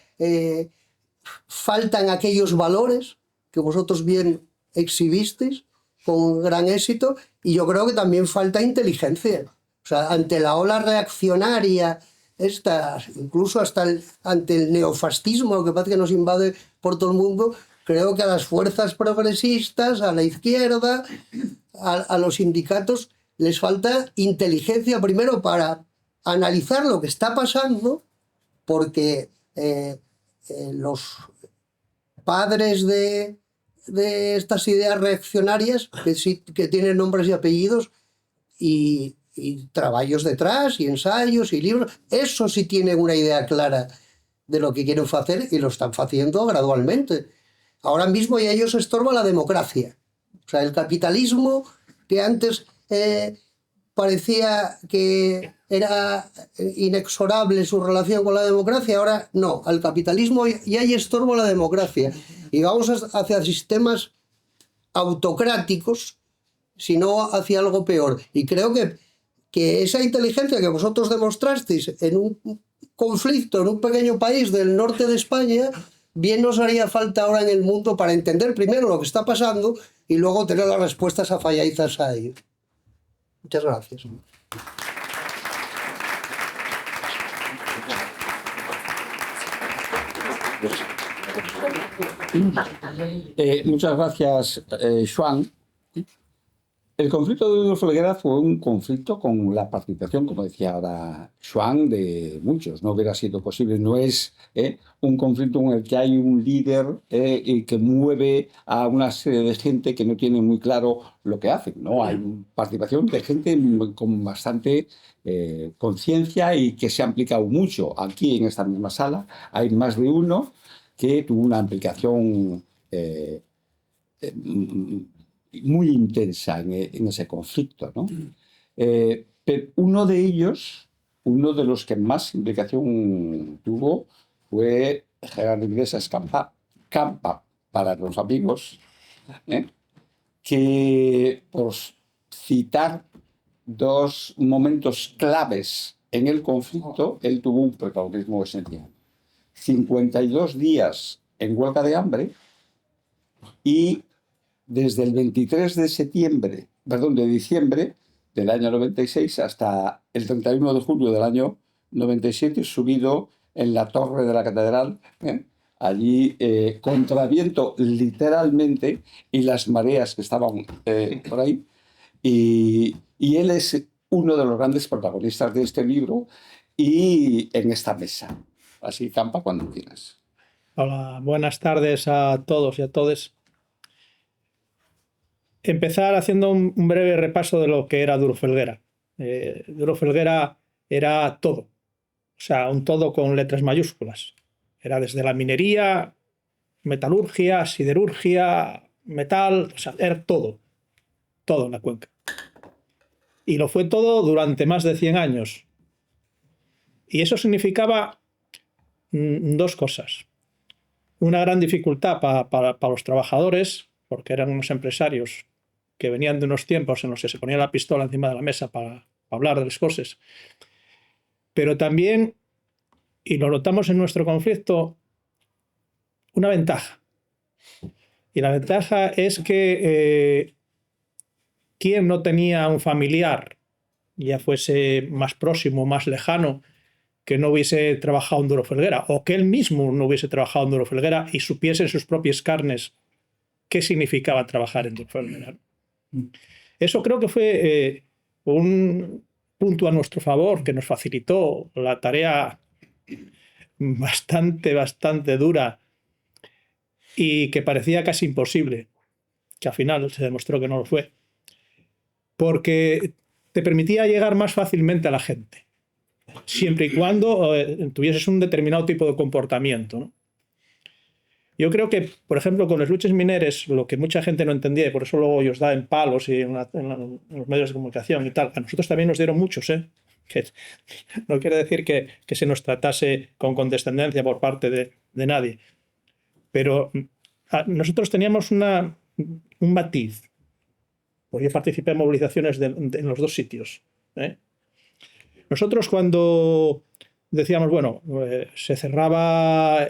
Faltan aquellos valores que vosotros bien exhibisteis con gran éxito, y yo creo que también falta inteligencia. O sea, ante la ola reaccionaria, incluso ante el neofascismo que parece que nos invade por todo el mundo, creo que a las fuerzas progresistas, a la izquierda, a los sindicatos, les falta inteligencia primero para analizar lo que está pasando, porque los padres de estas ideas reaccionarias, que tienen nombres y apellidos, y trabajos detrás, y ensayos, y libros, eso sí tiene una idea clara de lo que quieren hacer y lo están haciendo gradualmente. Ahora mismo ya ellos estorba la democracia. O sea, el capitalismo que antes parecía que era inexorable su relación con la democracia, ahora no, al capitalismo ya hay estorbo la democracia y vamos hacia sistemas autocráticos, sino hacia algo peor. Y creo que esa inteligencia que vosotros demostrasteis en un conflicto en un pequeño país del norte de España, bien nos haría falta ahora en el mundo para entender primero lo que está pasando y luego tener las respuestas afalladitas a ello. Muchas gracias. Muchas gracias, Joan. El conflicto de Duro Felguera fue un conflicto con la participación, como decía ahora Joan, de muchos. No hubiera sido posible. No es un conflicto en el que hay un líder y que mueve a una serie de gente que no tiene muy claro lo que hacen. No, hay participación de gente con bastante conciencia y que se ha implicado mucho. Aquí, en esta misma sala, hay más de uno que tuvo una implicación muy intensa en ese conflicto, ¿no? Pero uno de ellos, uno de los que más implicación tuvo, fue Gerardo Iglesias Campa para los amigos, que, por citar dos momentos claves en el conflicto, él tuvo un protagonismo esencial. 52 días en huelga de hambre y desde el 23 de diciembre del año 96 hasta el 31 de julio del año 97, subido en la torre de la catedral, allí contra viento literalmente y las mareas que estaban por ahí. Y él es uno de los grandes protagonistas de este libro y en esta mesa. Así, Campa, cuando quieras. Hola, buenas tardes a todos y a todas. Empezar haciendo un breve repaso de lo que era Duro Felguera. Duro Felguera era todo, o sea, un todo con letras mayúsculas. Era desde la minería, metalurgia, siderurgia, metal, o sea, era todo en la cuenca. Y lo fue todo durante más de 100 años. Y eso significaba dos cosas. Una gran dificultad para los trabajadores, porque eran unos empresarios que venían de unos tiempos en los que se ponía la pistola encima de la mesa para hablar de las cosas. Pero también, y lo notamos en nuestro conflicto, una ventaja. Y la ventaja es que quien no tenía un familiar, ya fuese más próximo, más lejano, que no hubiese trabajado en Duro Felguera, o que él mismo no hubiese trabajado en Duro Felguera y supiese en sus propias carnes qué significaba trabajar en Duro Felguera. Eso creo que fue un punto a nuestro favor que nos facilitó la tarea bastante dura y que parecía casi imposible, que al final se demostró que no lo fue, porque te permitía llegar más fácilmente a la gente, siempre y cuando tuvieses un determinado tipo de comportamiento, ¿no? Yo creo que, por ejemplo, con las luchas mineras, lo que mucha gente no entendía, y por eso luego ellos dan palos y en los medios de comunicación y tal, a nosotros también nos dieron muchos, que no quiere decir que se nos tratase con condescendencia por parte de nadie, pero nosotros teníamos un matiz, porque yo participé en movilizaciones en los dos sitios. Nosotros cuando decíamos, bueno, se cerraba...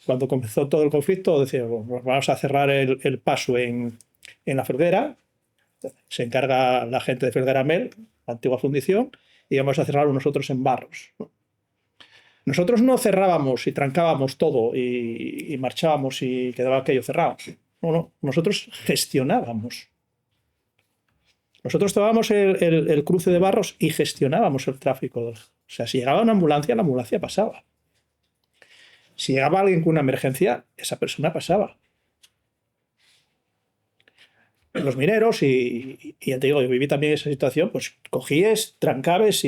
Cuando comenzó todo el conflicto, decíamos, vamos a cerrar el paso en la Felguera, se encarga la gente de Felguera Mel, la antigua fundición, y vamos a cerrarlo nosotros en Barros. Nosotros no cerrábamos y trancábamos todo y marchábamos y quedaba aquello cerrado. No, nosotros gestionábamos. Nosotros tomábamos el cruce de Barros y gestionábamos el tráfico. O sea, si llegaba una ambulancia, la ambulancia pasaba. Si llegaba alguien con una emergencia, esa persona pasaba. Los mineros, y ya te digo, yo viví también esa situación, pues cogíes, trancabes,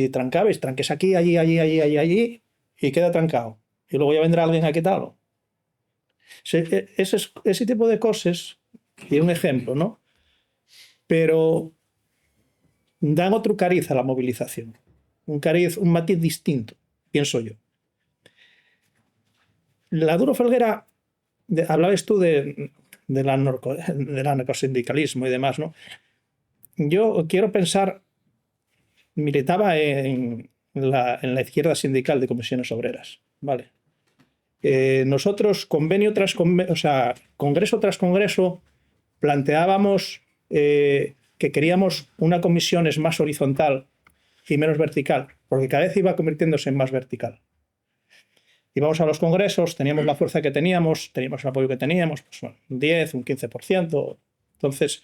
tranques aquí, allí, y queda trancado. y luego ya vendrá alguien a quitarlo. Ese tipo de cosas, y un ejemplo, ¿no? Pero dan otro cariz a la movilización, un matiz distinto, pienso yo. La Duro Felguera, hablabas tú del anarcosindicalismo y demás, ¿no? Yo quiero pensar, militaba en la izquierda sindical de comisiones obreras, ¿vale? Nosotros, convenio tras convenio, o sea, congreso tras congreso, planteábamos que queríamos una comisión más horizontal y menos vertical, porque cada vez iba convirtiéndose en más vertical. Íbamos a los congresos, teníamos la fuerza que teníamos el apoyo que teníamos, pues bueno, un 10, un 15%. Entonces,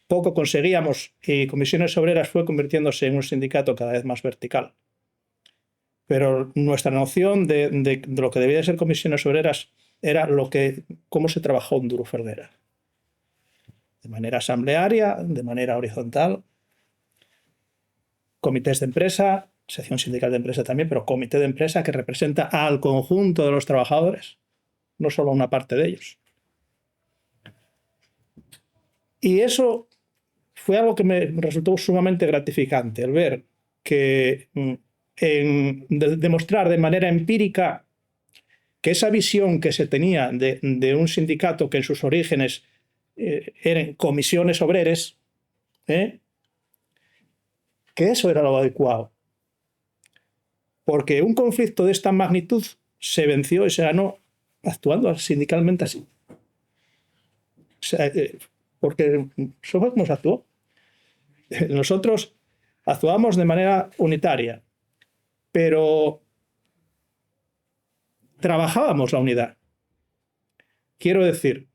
poco conseguíamos y Comisiones Obreras fue convirtiéndose en un sindicato cada vez más vertical. Pero nuestra noción de lo que debía de ser Comisiones Obreras era cómo se trabajó en Duro Felguera. De manera asamblearia, de manera horizontal, comités de empresa, sección sindical de empresa también, pero comité de empresa que representa al conjunto de los trabajadores, no solo a una parte de ellos. Y eso fue algo que me resultó sumamente gratificante, el ver que demostrar de manera empírica que esa visión que se tenía de un sindicato que en sus orígenes eran comisiones obreras, que eso era lo adecuado. Porque un conflicto de esta magnitud se venció y se ganó actuando sindicalmente así. O sea, porque eso fue como se actuó. Nosotros actuamos de manera unitaria, pero trabajábamos la unidad. Quiero decir,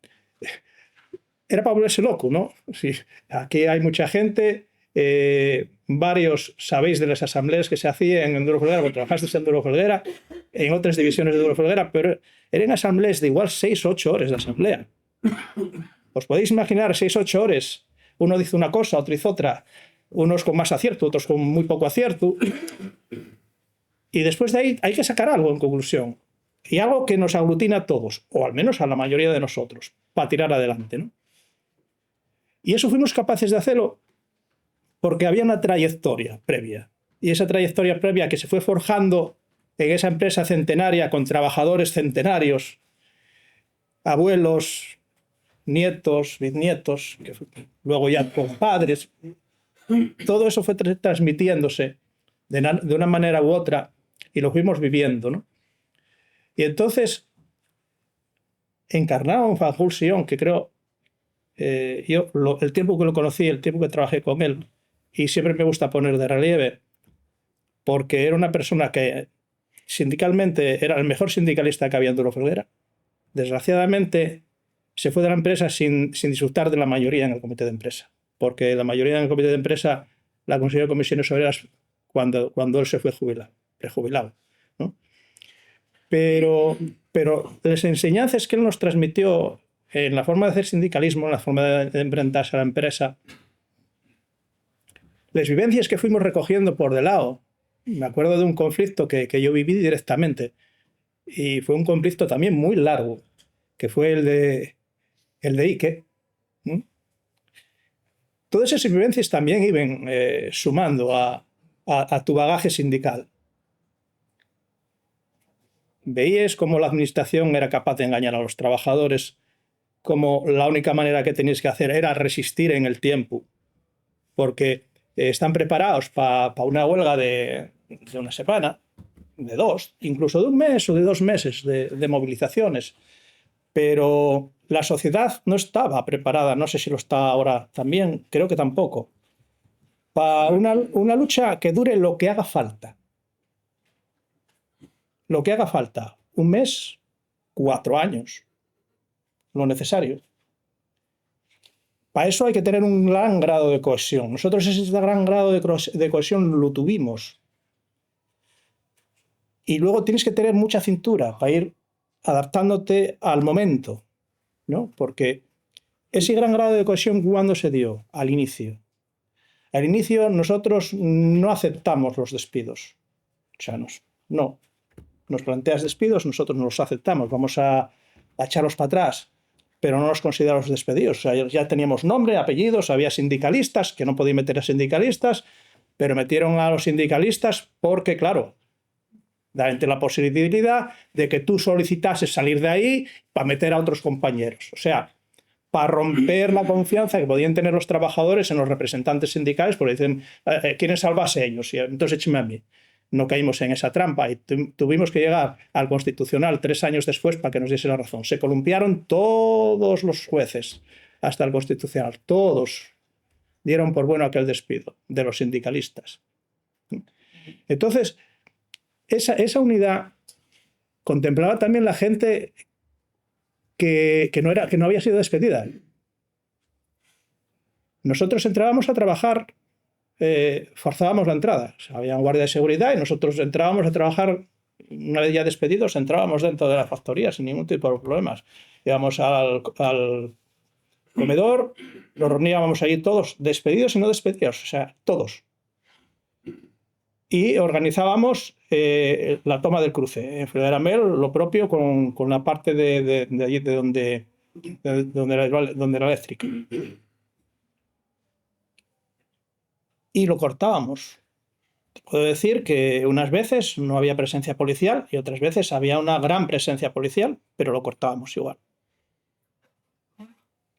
era para volverse loco, ¿no? Sí, aquí hay mucha gente, varios sabéis de las asambleas que se hacían en Duro Felguera, porque trabajasteis en Duro Felguera, en otras divisiones de Duro Felguera, pero eran asambleas de igual 6 o 8 horas de asamblea. ¿Os podéis imaginar 6 o 8 horas? Uno dice una cosa, otro dice otra, unos con más acierto, otros con muy poco acierto. Y después de ahí hay que sacar algo en conclusión. Y algo que nos aglutina a todos, o al menos a la mayoría de nosotros, para tirar adelante, ¿no? Y eso fuimos capaces de hacerlo porque había una trayectoria previa. Y esa trayectoria previa que se fue forjando en esa empresa centenaria con trabajadores centenarios, abuelos, nietos, bisnietos, que luego ya con padres. Todo eso fue transmitiéndose de una manera u otra y lo fuimos viviendo, ¿no? Y entonces, encarnado en Fanjul Sion, que creo, el tiempo que lo conocí, el tiempo que trabajé con él, y siempre me gusta poner de relieve, porque era una persona que sindicalmente era el mejor sindicalista que había en Duro Felguera. Desgraciadamente, se fue de la empresa sin disfrutar de la mayoría en el comité de empresa, porque la mayoría en el comité de empresa la consiguió Comisiones Obreras cuando él se fue prejubilado, ¿no? Pero las enseñanzas que él nos transmitió en la forma de hacer sindicalismo, en la forma de enfrentarse a la empresa, las vivencias que fuimos recogiendo por de lado. Me acuerdo de un conflicto que yo viví directamente, y fue un conflicto también muy largo, que fue el de Ike. Todas esas vivencias también iban sumando a tu bagaje sindical. Veías cómo la administración era capaz de engañar a los trabajadores, cómo la única manera que tenías que hacer era resistir en el tiempo, porque están preparados para una huelga de una semana, de 2, incluso de 1 mes o de 2 meses de movilizaciones. Pero la sociedad no estaba preparada, no sé si lo está ahora también, creo que tampoco, para una lucha que dure lo que haga falta. Lo que haga falta, 1 mes, 4 años, lo necesario. Para eso hay que tener un gran grado de cohesión. Nosotros ese gran grado de cohesión lo tuvimos. Y luego tienes que tener mucha cintura para ir adaptándote al momento, ¿no? Porque ese gran grado de cohesión, ¿cuándo se dio? Al inicio. Al inicio nosotros no aceptamos los despidos chanos, no. nos planteas despidos, nosotros no los aceptamos, vamos a echarlos para atrás, pero no nos consideramos despedidos. O sea, ya teníamos nombre, apellidos, había sindicalistas, que no podían meter a sindicalistas, pero metieron a los sindicalistas porque, claro, daban la posibilidad de que tú solicitases salir de ahí para meter a otros compañeros. O sea, para romper la confianza que podían tener los trabajadores en los representantes sindicales, porque dicen, quieren salvarse ellos, y entonces écheme a mí. No caímos en esa trampa y tuvimos que llegar al Constitucional 3 años después para que nos diese la razón. Se columpiaron todos los jueces hasta el Constitucional, todos dieron por bueno aquel despido de los sindicalistas. Entonces, esa unidad contemplaba también la gente que no había sido despedida. Nosotros entrábamos a trabajar, forzábamos la entrada. O sea, había un guardia de seguridad y nosotros entrábamos a trabajar, una vez ya despedidos, entrábamos dentro de la factoría sin ningún tipo de problemas. Íbamos al comedor, nos reuníamos allí todos, despedidos y no despedidos, o sea, todos. Y organizábamos la toma del cruce. En Federamel lo propio con la parte de allí donde era eléctrica. Y lo cortábamos. Puedo decir que unas veces no había presencia policial y otras veces había una gran presencia policial, pero lo cortábamos igual.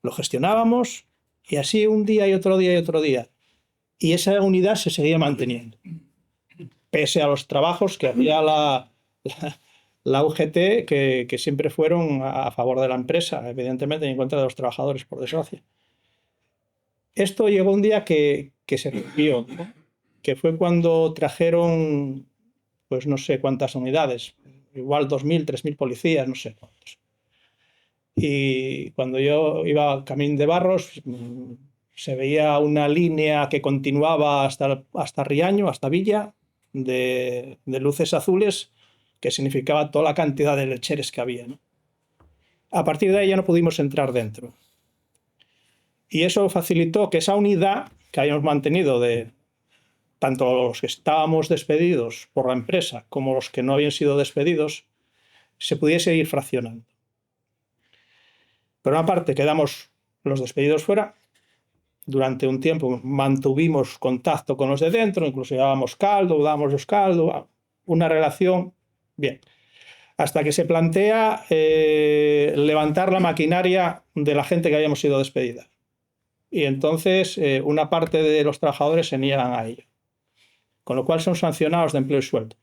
Lo gestionábamos y así un día y otro día y otro día. Y esa unidad se seguía manteniendo. Pese a los trabajos que hacía la UGT, que siempre fueron a favor de la empresa, evidentemente, y en contra de los trabajadores, por desgracia. Esto llegó un día que se rompió, ¿no? Que fue cuando trajeron, pues no sé cuántas unidades, igual 2.000, 3.000 policías, no sé cuántos. Y cuando yo iba al Camín de Barros, se veía una línea que continuaba hasta Riaño, hasta Villa, de luces azules, que significaba toda la cantidad de lecheres que había, ¿no? A partir de ahí ya no pudimos entrar dentro. Y eso facilitó que esa unidad que habíamos mantenido de tanto los que estábamos despedidos por la empresa como los que no habían sido despedidos, se pudiese ir fraccionando. Por una parte quedamos los despedidos fuera. Durante un tiempo mantuvimos contacto con los de dentro, incluso dábamos los caldo, una relación bien. Hasta que se plantea levantar la maquinaria de la gente que habíamos sido despedida. Y entonces una parte de los trabajadores se niegan a ello. Con lo cual son sancionados de empleo y sueldo.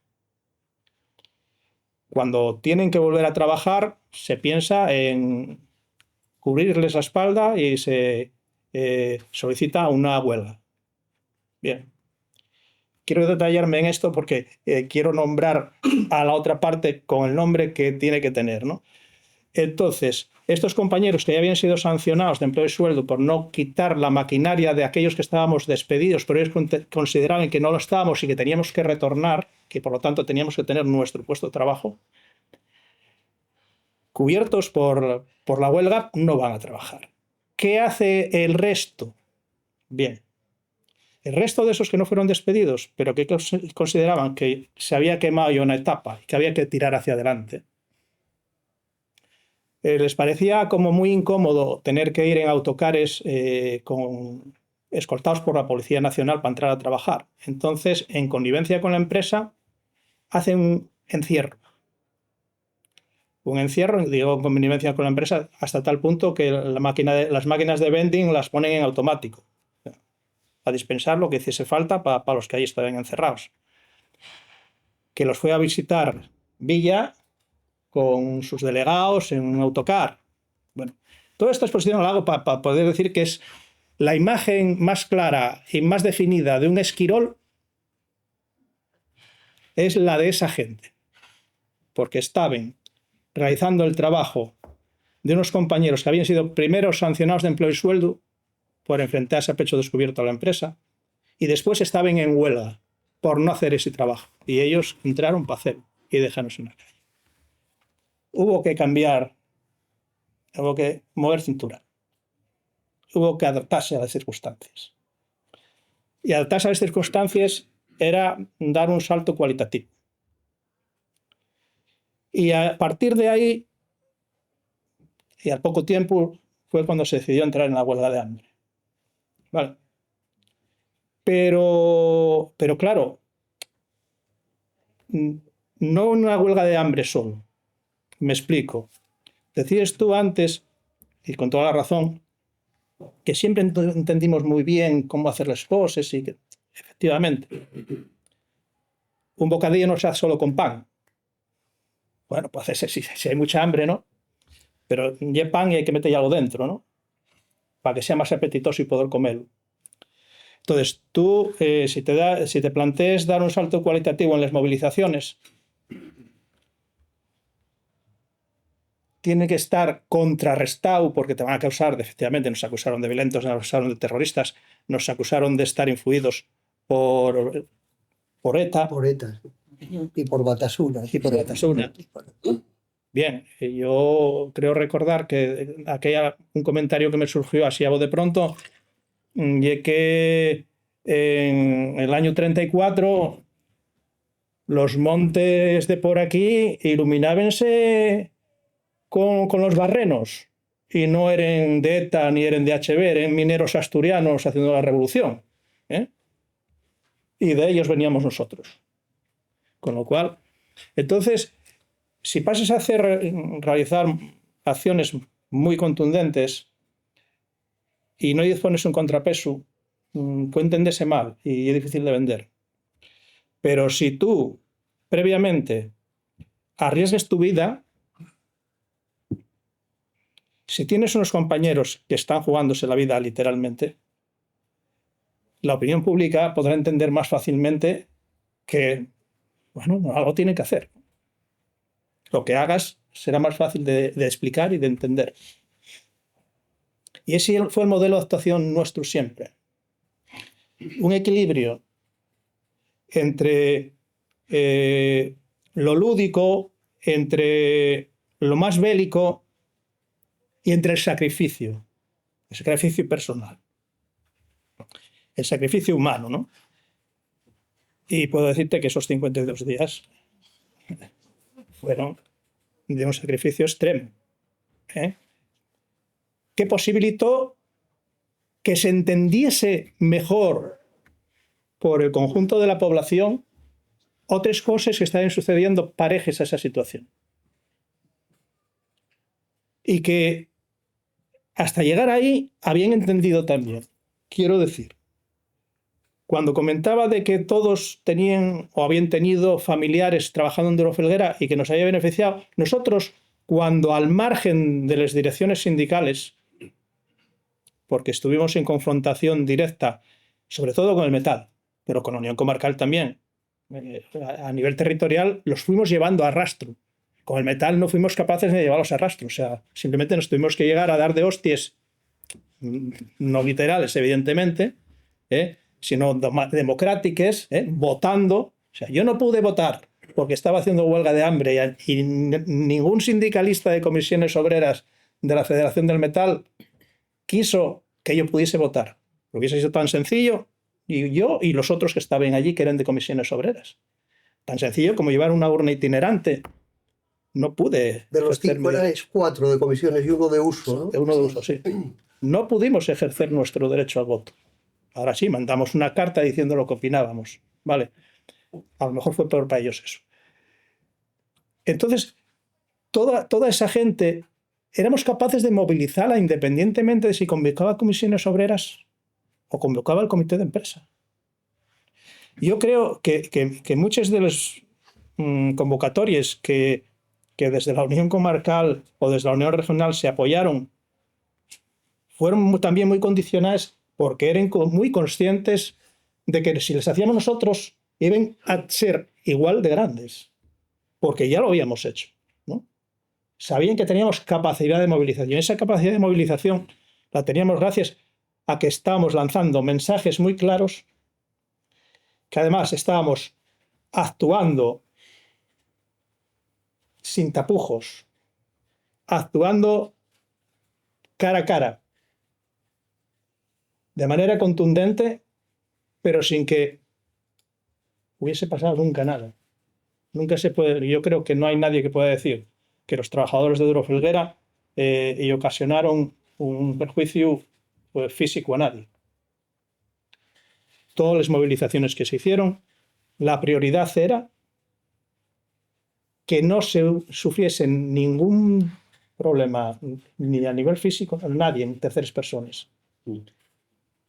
Cuando tienen que volver a trabajar, se piensa en cubrirles la espalda y se solicita una huelga. Bien. Quiero detallarme en esto porque quiero nombrar a la otra parte con el nombre que tiene que tener, ¿no? Entonces, estos compañeros que ya habían sido sancionados de empleo y sueldo por no quitar la maquinaria de aquellos que estábamos despedidos, pero ellos consideraban que no lo estábamos y que teníamos que retornar, que por lo tanto teníamos que tener nuestro puesto de trabajo, cubiertos por la huelga, no van a trabajar. ¿Qué hace el resto? Bien. El resto de esos que no fueron despedidos, pero que consideraban que se había quemado ya una etapa y que había que tirar hacia adelante, les parecía como muy incómodo tener que ir en autocares escoltados por la Policía Nacional para entrar a trabajar. Entonces, en connivencia con la empresa, hacen un encierro. Un encierro, digo, en connivencia con la empresa, hasta tal punto que las máquinas de vending las ponen en automático, a dispensar lo que hiciese falta para los que ahí estaban encerrados. Que los fue a visitar Villa con sus delegados en un autocar. Bueno, toda esta exposición la hago para poder decir que es la imagen más clara y más definida de un esquirol es la de esa gente, porque estaban realizando el trabajo de unos compañeros que habían sido primero sancionados de empleo y sueldo por enfrentarse a pecho descubierto a la empresa y después estaban en huelga por no hacer ese trabajo y ellos entraron para hacerlo y dejarnos en la calle. Hubo que cambiar, hubo que mover cintura, hubo que adaptarse a las circunstancias. Y adaptarse a las circunstancias era dar un salto cualitativo. Y a partir de ahí, y al poco tiempo, fue cuando se decidió entrar en la huelga de hambre. ¿Vale? Pero claro, no una huelga de hambre solo. Me explico. Decías tú antes, y con toda la razón, que siempre entendimos muy bien cómo hacer las cosas y que, efectivamente, un bocadillo no se hace solo con pan. Bueno, pues si hay mucha hambre, ¿no? Pero ya pan y hay que meter algo dentro, ¿no? Para que sea más apetitoso y poder comerlo. Entonces, tú, si te planteas dar un salto cualitativo en las movilizaciones, tiene que estar contrarrestado porque te van a acusar, efectivamente, nos acusaron de violentos, nos acusaron de terroristas, nos acusaron de estar influidos por ETA. Por ETA. Y por Batasuna. Y por Batasuna. Bien, yo creo recordar que un comentario que me surgió así a voz de pronto, y que en el año 34 los montes de por aquí iluminábanse con los barrenos y no eran de ETA ni eran de HB, eran mineros asturianos haciendo la revolución, ¿eh? Y de ellos veníamos nosotros. Con lo cual, entonces, si pasas a realizar acciones muy contundentes y no dispones un contrapeso, puede entenderse mal y es difícil de vender. Pero si tú previamente arriesgas tu vida, si tienes unos compañeros que están jugándose la vida literalmente, la opinión pública podrá entender más fácilmente que, bueno, algo tiene que hacer. Lo que hagas será más fácil de explicar y de entender. Y ese fue el modelo de actuación nuestro siempre. Un equilibrio entre lo lúdico, entre lo más bélico y entre el sacrificio personal, el sacrificio humano, ¿no? Y puedo decirte que esos 52 días fueron de un sacrificio extremo, ¿eh? Que posibilitó que se entendiese mejor por el conjunto de la población otras cosas que estaban sucediendo parejas a esa situación. Y que hasta llegar ahí habían entendido también. Quiero decir, cuando comentaba de que todos tenían o habían tenido familiares trabajando en Duro Felguera y que nos había beneficiado, nosotros, cuando al margen de las direcciones sindicales, porque estuvimos en confrontación directa, sobre todo con el metal, pero con la Unión Comarcal también, a nivel territorial los fuimos llevando a rastro. Con el metal no fuimos capaces de llevarlos a rastro, o sea, simplemente nos tuvimos que llegar a dar de hostias, no literales, evidentemente, sino democráticas, votando. O sea, yo no pude votar porque estaba haciendo huelga de hambre y ningún sindicalista de comisiones obreras de la Federación del Metal quiso que yo pudiese votar. Lo hubiese sido tan sencillo, y yo y los otros que estaban allí, que eran de comisiones obreras. Tan sencillo como llevar una urna itinerante. No pude. De los 5 erais 4 de comisiones y uno de uso, ¿no? Uno de uso, sí. No pudimos ejercer nuestro derecho al voto. Ahora sí, mandamos una carta diciendo lo que opinábamos. Vale. A lo mejor fue peor para ellos eso. Entonces, toda esa gente éramos capaces de movilizarla independientemente de si convocaba comisiones obreras o convocaba el comité de empresa. Yo creo que muchas de las convocatorias que desde la Unión Comarcal o desde la Unión Regional se apoyaron fueron también muy condicionadas porque eran muy conscientes de que si les hacíamos nosotros iban a ser igual de grandes, porque ya lo habíamos hecho, ¿no? Sabían que teníamos capacidad de movilización. Esa capacidad de movilización la teníamos gracias a que estábamos lanzando mensajes muy claros, que además estábamos actuando sin tapujos, actuando cara a cara, de manera contundente, pero sin que hubiese pasado nunca nada. Nunca se puede, yo creo que no hay nadie que pueda decir que los trabajadores de Duro Felguera y ocasionaron un perjuicio pues, físico a nadie. Todas las movilizaciones que se hicieron, la prioridad era que no se sufriese ningún problema, ni a nivel físico, nadie, en terceras personas.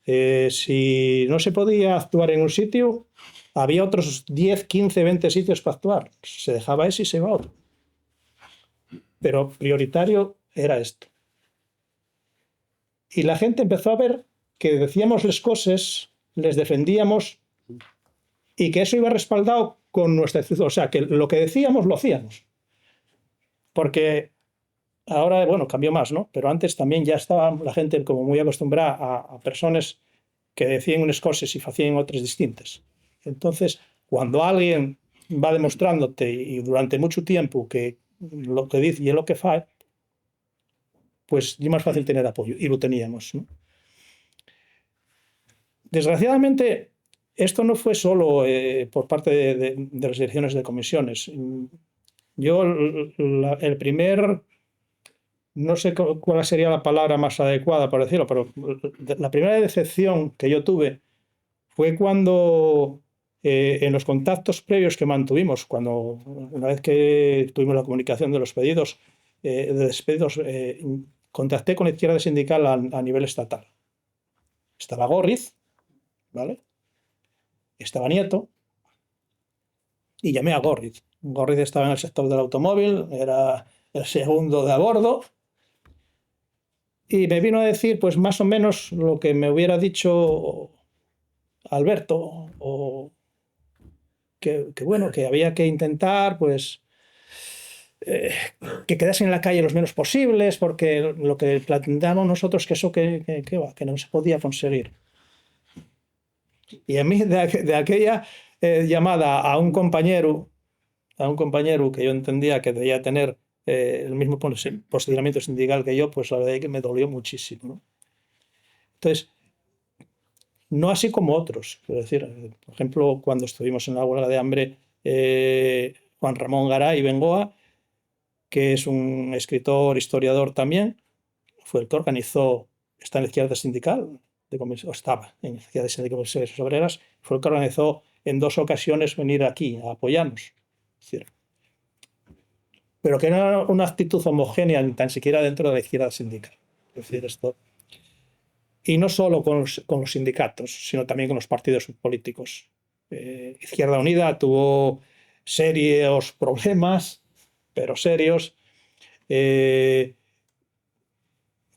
Si no se podía actuar en un sitio, había otros 10, 15, 20 sitios para actuar. Se dejaba ese y se iba a otro. Pero prioritario era esto. Y la gente empezó a ver que decíamos las cosas, les defendíamos y que eso iba respaldado con nuestra actitud. O sea, que lo que decíamos lo hacíamos. Porque ahora, bueno, cambió más, ¿no? Pero antes también ya estaba la gente como muy acostumbrada a personas que decían unas cosas y hacían otras distintas. Entonces, cuando alguien va demostrándote y durante mucho tiempo que lo que dice y lo que hace, pues es más fácil tener apoyo, y lo teníamos, ¿no? Desgraciadamente, esto no fue solo por parte de las direcciones de comisiones. Yo, el primer, no sé cuál sería la palabra más adecuada para decirlo, pero la primera decepción que yo tuve fue cuando en los contactos previos que mantuvimos, cuando una vez que tuvimos la comunicación de los pedidos, de despedidos, contacté con la izquierda sindical a nivel estatal. Estaba Gorriz, ¿vale? Estaba Nieto, y llamé a Gorriz. Gorriz estaba en el sector del automóvil, era el segundo de a bordo, y me vino a decir, pues más o menos lo que me hubiera dicho Alberto, o que bueno, que había que intentar, pues, que quedasen en la calle los menos posibles, porque lo que planteamos nosotros que eso que no se podía conseguir. Y a mí de aquella llamada a un compañero que yo entendía que debía tener el mismo posicionamiento sindical que yo, pues la verdad es que me dolió muchísimo, ¿no? Entonces, no así como otros. Es decir, por ejemplo, cuando estuvimos en la huelga de hambre, Juan Ramón Garay Bengoa, que es un escritor, historiador también, fue el que organizó, está en la izquierda sindical, estaba en la izquierda sindical de comisiones obreras, fue el que organizó en 2 ocasiones venir aquí a apoyarnos. Es decir, pero que no era una actitud homogénea ni tan siquiera dentro de la izquierda sindical. Es decir, esto. Y no solo con los sindicatos, sino también con los partidos políticos. Izquierda Unida tuvo serios problemas, pero serios,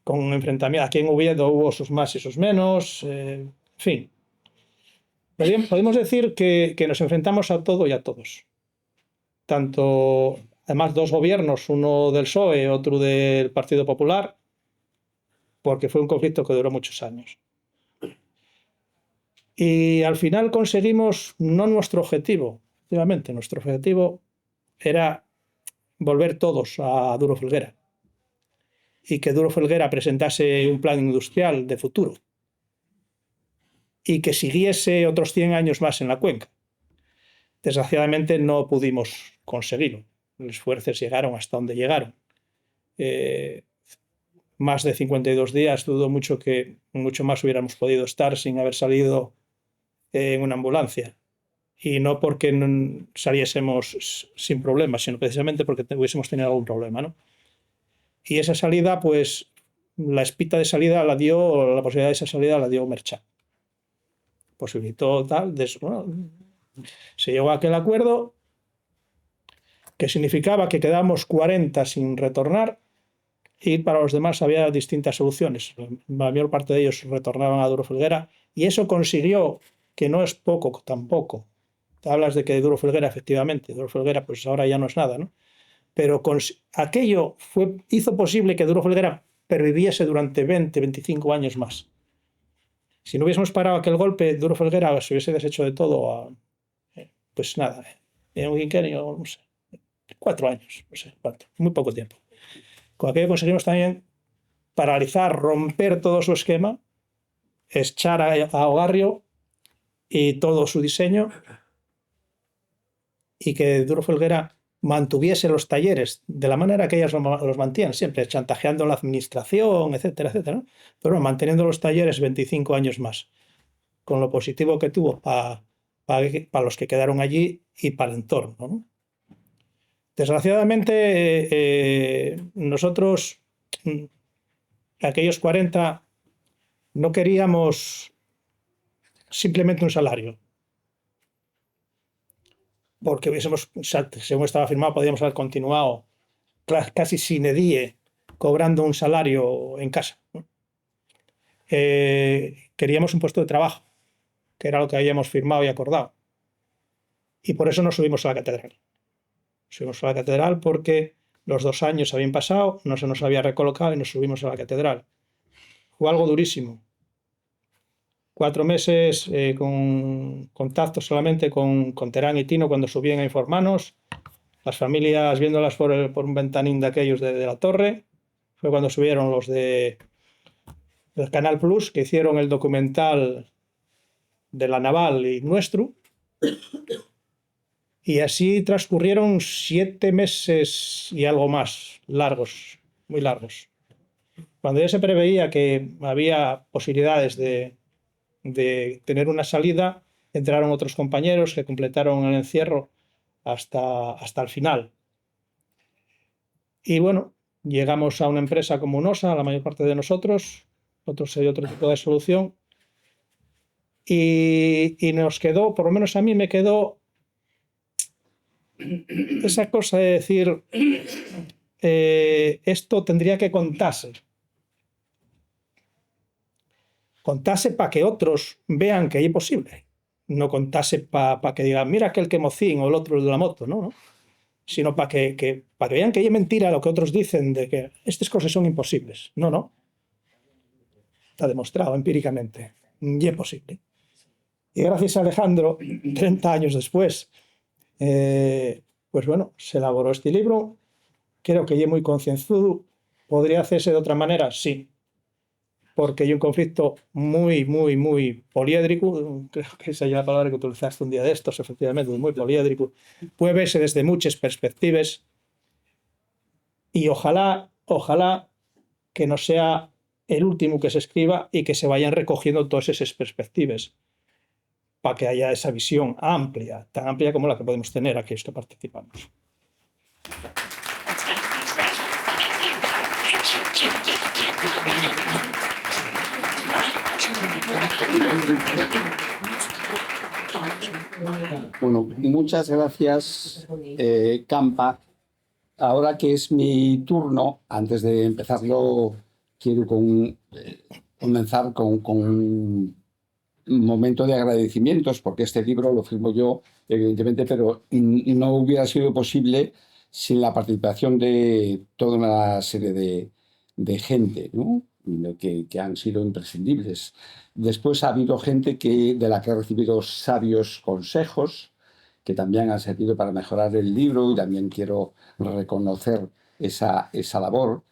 con enfrentamientos. Aquí en Oviedo hubo sus más y sus menos, en fin. Podemos decir que nos enfrentamos a todo y a todos. Tanto, además, 2 gobiernos, uno del PSOE, otro del Partido Popular, porque fue un conflicto que duró muchos años. Y al final conseguimos no nuestro objetivo, efectivamente, nuestro objetivo era volver todos a Duro Felguera y que Duro Felguera presentase un plan industrial de futuro y que siguiese otros 100 años más en la cuenca. Desgraciadamente no pudimos conseguirlo. Los esfuerzos llegaron hasta donde llegaron. Más de 52 días, dudo mucho que mucho más hubiéramos podido estar sin haber salido en una ambulancia. Y no porque saliésemos sin problemas, sino precisamente porque hubiésemos tenido algún problema, ¿no? Y esa salida, pues, la espita de salida la dio, la posibilidad de esa salida la dio Merchán. Posibilitó tal, bueno, se llegó a aquel acuerdo que significaba que quedábamos 40 sin retornar y para los demás había distintas soluciones. La mayor parte de ellos retornaban a Duro Felguera y eso consiguió, que no es poco tampoco. Hablas de que Duro Felguera, efectivamente, Duro Felguera pues ahora ya no es nada, ¿no? Pero aquello hizo posible que Duro Felguera perviviese durante 20, 25 años más. Si no hubiésemos parado aquel golpe, Duro Felguera se hubiese deshecho de todo pues nada, en un quinquenio, no sé, 4 años, no sé cuánto, muy poco tiempo. Con aquello conseguimos también paralizar, romper todo su esquema, echar a Ogarrio y todo su diseño y que Duro Felguera mantuviese los talleres de la manera que ellas los mantienen, siempre chantajeando a la administración, etcétera, etcétera, ¿no? Pero bueno, manteniendo los talleres 25 años más, con lo positivo que tuvo para los que quedaron allí y para el entorno, ¿no? Desgraciadamente, nosotros, aquellos 40, no queríamos simplemente un salario, porque según estaba firmado, podíamos haber continuado casi sine die, cobrando un salario en casa, ¿no? Queríamos un puesto de trabajo, que era lo que habíamos firmado y acordado. Y por eso nos subimos a la catedral. Subimos a la catedral porque los 2 años habían pasado, no se nos había recolocado y nos subimos a la catedral. Fue algo durísimo. 4 meses con contacto solamente con Terán y Tino cuando subían a informarnos, las familias viéndolas por un ventanín de aquellos de la torre. Fue cuando subieron los del Canal Plus, que hicieron el documental de la Naval y nuestro. Y así transcurrieron 7 meses y algo más, largos, muy largos. Cuando ya se preveía que había posibilidades de tener una salida, entraron otros compañeros que completaron el encierro hasta el final. Y bueno, llegamos a una empresa como UNOSA, la mayor parte de nosotros, otros hay otro tipo de solución, y nos quedó, por lo menos a mí me quedó esa cosa de decir, esto tendría que contarse para que otros vean que es posible, no contase para que digan, mira aquel que mocín o el otro el de la moto, ¿no? Sino para que vean que es mentira lo que otros dicen de que estas cosas son imposibles. No. Está demostrado empíricamente. Y es posible. Y gracias a Alejandro, 30 años después, pues bueno, se elaboró este libro. Creo que es muy concienzudo. ¿Podría hacerse de otra manera? Sí. Porque hay un conflicto muy, muy, muy poliédrico. Creo que esa es la palabra que utilizaste un día de estos, efectivamente, muy poliédrico. Puede verse desde muchas perspectivas. Y ojalá que no sea el último que se escriba y que se vayan recogiendo todas esas perspectivas para que haya esa visión amplia, tan amplia como la que podemos tener aquí que participamos. Bueno, muchas gracias, Campa. Ahora que es mi turno, antes de empezarlo, quiero comenzar con un momento de agradecimientos, porque este libro lo firmo yo, evidentemente, pero no hubiera sido posible sin la participación de toda una serie de gente, ¿no? que han sido imprescindibles. Después ha habido gente de la que he recibido sabios consejos, que también han servido para mejorar el libro, y también quiero reconocer esa labor.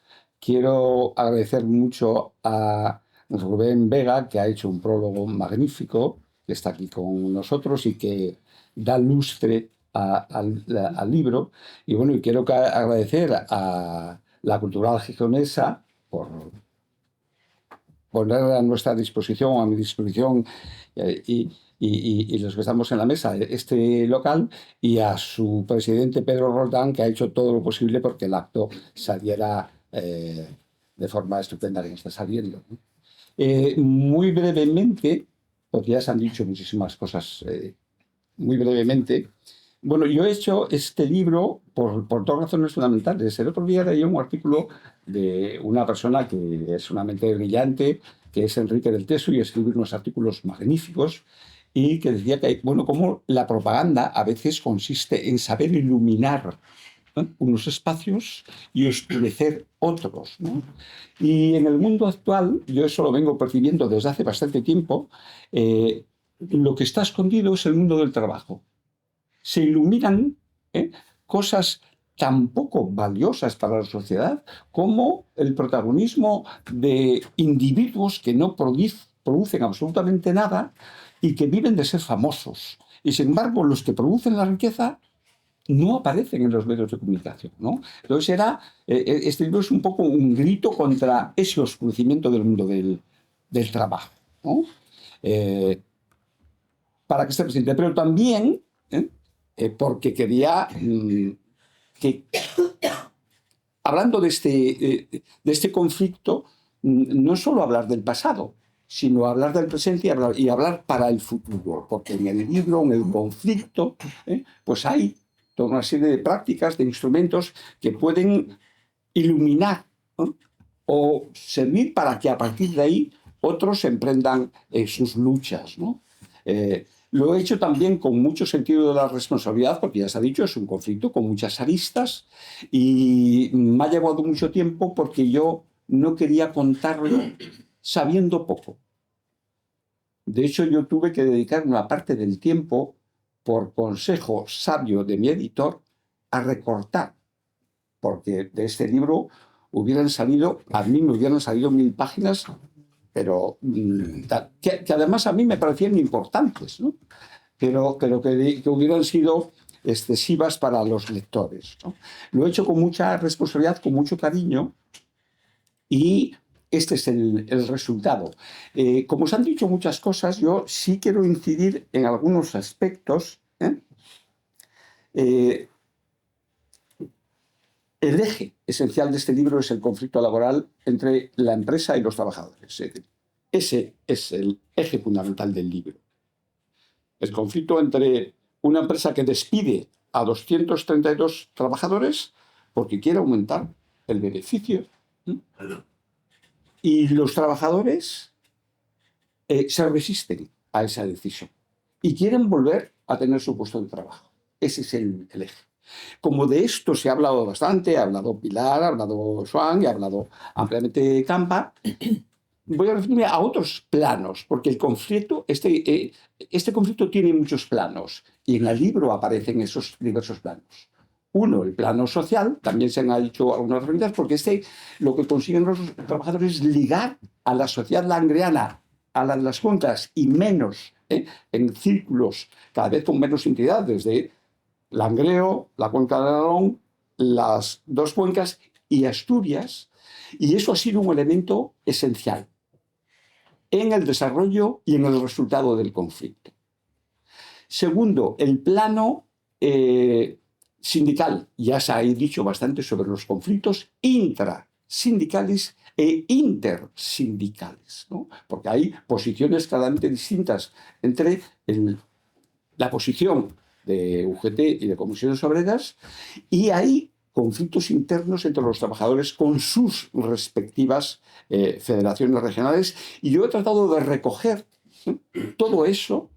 Quiero agradecer mucho a Rubén Vega, que ha hecho un prólogo magnífico, que está aquí con nosotros y que da lustre al libro. Y bueno, y quiero agradecer a la Cultural Gijonesa por poner a nuestra disposición, a mi disposición, y los que estamos en la mesa, este local, y a su presidente Pedro Roldán, que ha hecho todo lo posible porque el acto saliera de forma estupenda que está saliendo, ¿no? Muy brevemente, porque ya se han dicho muchísimas cosas, muy brevemente. Bueno, yo he hecho este libro por 2 razones fundamentales. El otro día leí un artículo de una persona que es una mente brillante, que es Enrique del Teso, y escribe unos artículos magníficos, y que decía que, bueno, cómo la propaganda a veces consiste en saber iluminar, ¿no?, unos espacios y oscurecer otros, ¿no? Y en el mundo actual, yo eso lo vengo percibiendo desde hace bastante tiempo, lo que está escondido es el mundo del trabajo. Se iluminan cosas tan poco valiosas para la sociedad como el protagonismo de individuos que no producen absolutamente nada y que viven de ser famosos. Y sin embargo, los que producen la riqueza no aparecen en los medios de comunicación, ¿no? Entonces este libro es un poco un grito contra ese oscurecimiento del mundo del trabajo, ¿no? Para que esté presente, pero también porque quería que, hablando de este conflicto, no solo hablar del pasado, sino hablar del presente y hablar para el futuro, porque en el libro, en el conflicto, pues hay toda una serie de prácticas, de instrumentos que pueden iluminar, ¿no? O servir para que a partir de ahí otros emprendan sus luchas, ¿no? Lo he hecho también con mucho sentido de la responsabilidad, porque ya se ha dicho, es un conflicto con muchas aristas y me ha llevado mucho tiempo porque yo no quería contarlo sabiendo poco. De hecho, yo tuve que dedicar una parte del tiempo, por consejo sabio de mi editor, a recortar, porque de este libro a mí me hubieran salido 1000 páginas, pero que además a mí me parecían importantes, ¿no? pero que hubieran sido excesivas para los lectores, ¿no? Lo he hecho con mucha responsabilidad, con mucho cariño, y este es el resultado. Como os han dicho muchas cosas, yo sí quiero incidir en algunos aspectos. El eje esencial de este libro es el conflicto laboral entre la empresa y los trabajadores. Ese es el eje fundamental del libro. El conflicto entre una empresa que despide a 232 trabajadores porque quiere aumentar el beneficio, y los trabajadores se resisten a esa decisión y quieren volver a tener su puesto de trabajo. Ese es el eje. Como de esto se ha hablado bastante, ha hablado Pilar, ha hablado Joan y ha hablado ampliamente Campa, voy a referirme a otros planos, porque el conflicto, este conflicto tiene muchos planos y en el libro aparecen esos diversos planos. Uno, el plano social, también se han dicho algunas referencias, porque lo que consiguen los trabajadores es ligar a la sociedad langreana, a las cuencas, y menos en círculos cada vez con menos entidades, desde Langreo, la cuenca del Aragón, las dos cuencas y Asturias, y eso ha sido un elemento esencial en el desarrollo y en el resultado del conflicto. Segundo, el plano sindical. Ya se ha dicho bastante sobre los conflictos intrasindicales e intersindicales, ¿no? Porque hay posiciones claramente distintas entre la posición de UGT y de comisiones obreras, y hay conflictos internos entre los trabajadores con sus respectivas federaciones regionales. Y yo he tratado de recoger todo eso,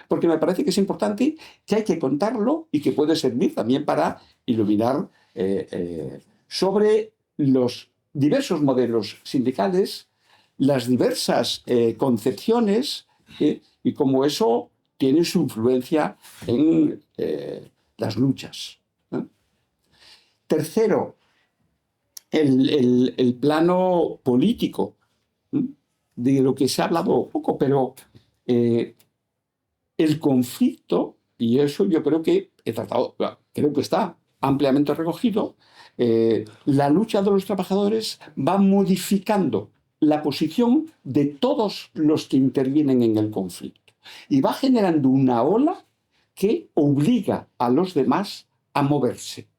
porque me parece que es importante, que hay que contarlo y que puede servir también para iluminar sobre los diversos modelos sindicales, las diversas concepciones, y cómo eso tiene su influencia en las luchas. Tercero, el plano político, de lo que se ha hablado poco, pero el conflicto, y eso yo creo que creo que está ampliamente recogido, la lucha de los trabajadores va modificando la posición de todos los que intervienen en el conflicto y va generando una ola que obliga a los demás a moverse.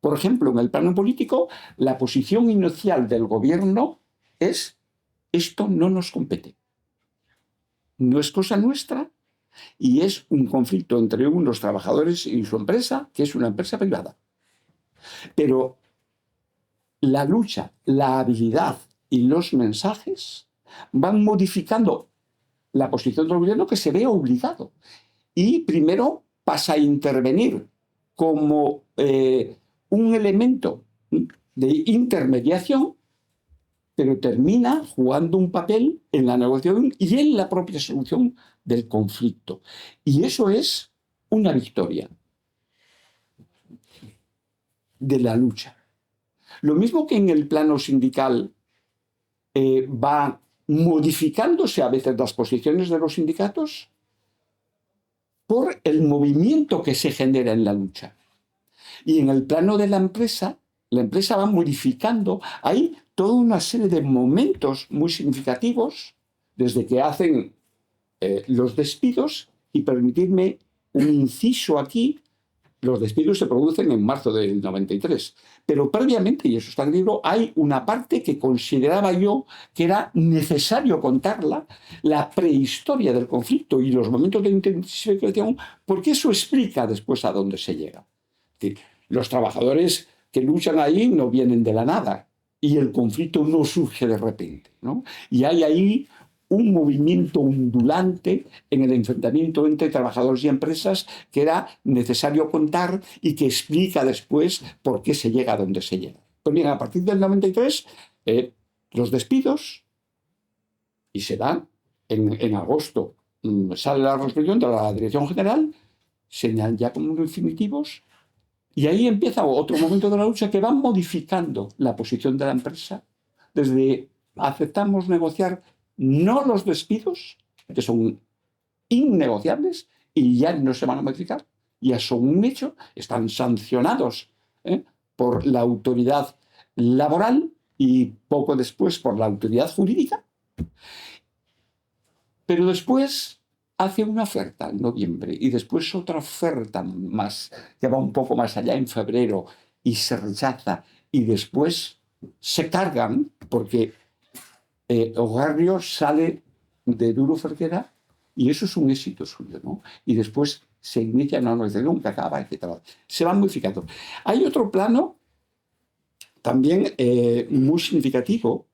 Por ejemplo, en el plano político, la posición inicial del gobierno es: esto no nos compete, no es cosa nuestra, y es un conflicto entre unos trabajadores y su empresa, que es una empresa privada. Pero la lucha, la habilidad y los mensajes van modificando la posición del gobierno, que se ve obligado. Y primero pasa a intervenir como un elemento de intermediación, pero termina jugando un papel en la negociación y en la propia solución del conflicto. Y eso es una victoria de la lucha. Lo mismo que en el plano sindical va modificándose a veces las posiciones de los sindicatos por el movimiento que se genera en la lucha. Y en el plano de la empresa va modificando. Hay toda una serie de momentos muy significativos desde que hacen los despidos, y permitidme un inciso aquí. Los despidos se producen en marzo del 93, pero previamente, y eso está en el libro, hay una parte que consideraba yo que era necesario contarla, la prehistoria del conflicto y los momentos de intensificación, porque eso explica después a dónde se llega. Es decir, los trabajadores que luchan ahí no vienen de la nada y el conflicto no surge de repente, ¿no? Y hay ahí un movimiento ondulante en el enfrentamiento entre trabajadores y empresas que era necesario contar y que explica después por qué se llega a donde se llega. Pues bien, a partir del 93, los despidos, y se dan en agosto, sale la resolución de la Dirección General, señalan ya como definitivos, y ahí empieza otro momento de la lucha que va modificando la posición de la empresa, desde aceptamos negociar no los despidos, que son innegociables y ya no se van a modificar, ya son un hecho, están sancionados por la autoridad laboral y poco después por la autoridad jurídica. Pero después hace una oferta en noviembre y después otra oferta más, que va un poco más allá en febrero y se rechaza, y después se cargan porque Ogarrio sale de Duro Felguera y eso es un éxito suyo, ¿no? Y después se inicia una negociación que acaba, etc. Se van modificando. Hay otro plano también muy significativo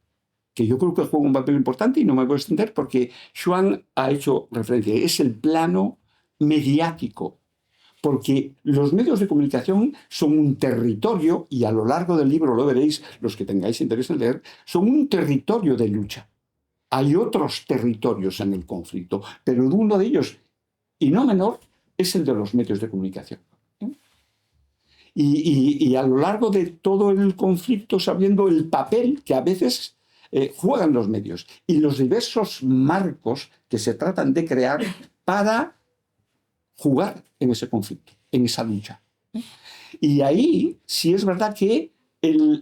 que yo creo que juega un papel importante y no me voy a extender porque Joan ha hecho referencia. Es el plano mediático, porque los medios de comunicación son un territorio, y a lo largo del libro lo veréis, los que tengáis interés en leer, son un territorio de lucha. Hay otros territorios en el conflicto, pero uno de ellos, y no menor, es el de los medios de comunicación. Y a lo largo de todo el conflicto, sabiendo el papel que a veces juegan los medios y los diversos marcos que se tratan de crear para jugar en ese conflicto, en esa lucha. Y ahí sí es verdad que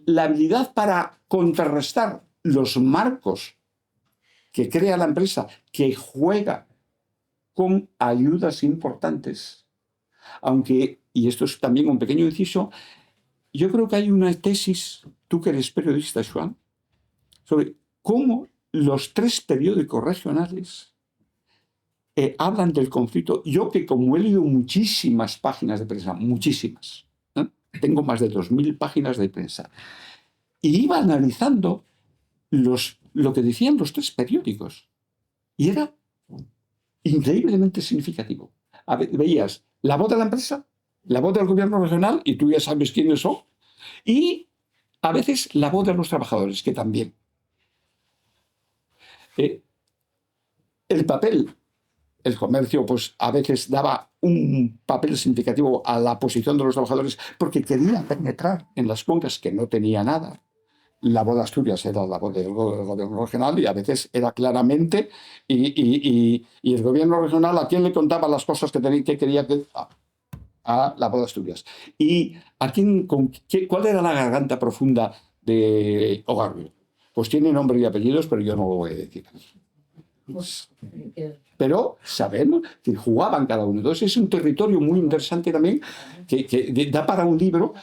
la habilidad para contrarrestar los marcos que crea la empresa, que juega con ayudas importantes, aunque, y esto es también un pequeño inciso, yo creo que hay una tesis, tú que eres periodista, Joan, sobre cómo los 3 periódicos regionales hablan del conflicto. Yo que como he leído muchísimas páginas de prensa, muchísimas, tengo más de 2000 páginas de prensa, y iba analizando lo que decían los 3 periódicos, y era increíblemente significativo. Veías la voz de la empresa, la voz del gobierno regional, y tú ya sabes quiénes son, y a veces la voz de los trabajadores, que también. El papel, el comercio, pues a veces daba un papel significativo a la posición de los trabajadores porque quería penetrar en las cuencas que no tenía nada. La voz de Asturias era la voz del gobierno regional y a veces era claramente, y el gobierno regional a quién le contaba las cosas que quería que... A la voz de Asturias. ¿Y cuál era la garganta profunda de Ogarrio? Pues tiene nombre y apellidos, pero yo no lo voy a decir. Pero sabemos que jugaban cada uno. Entonces es un territorio muy interesante también que da para un libro,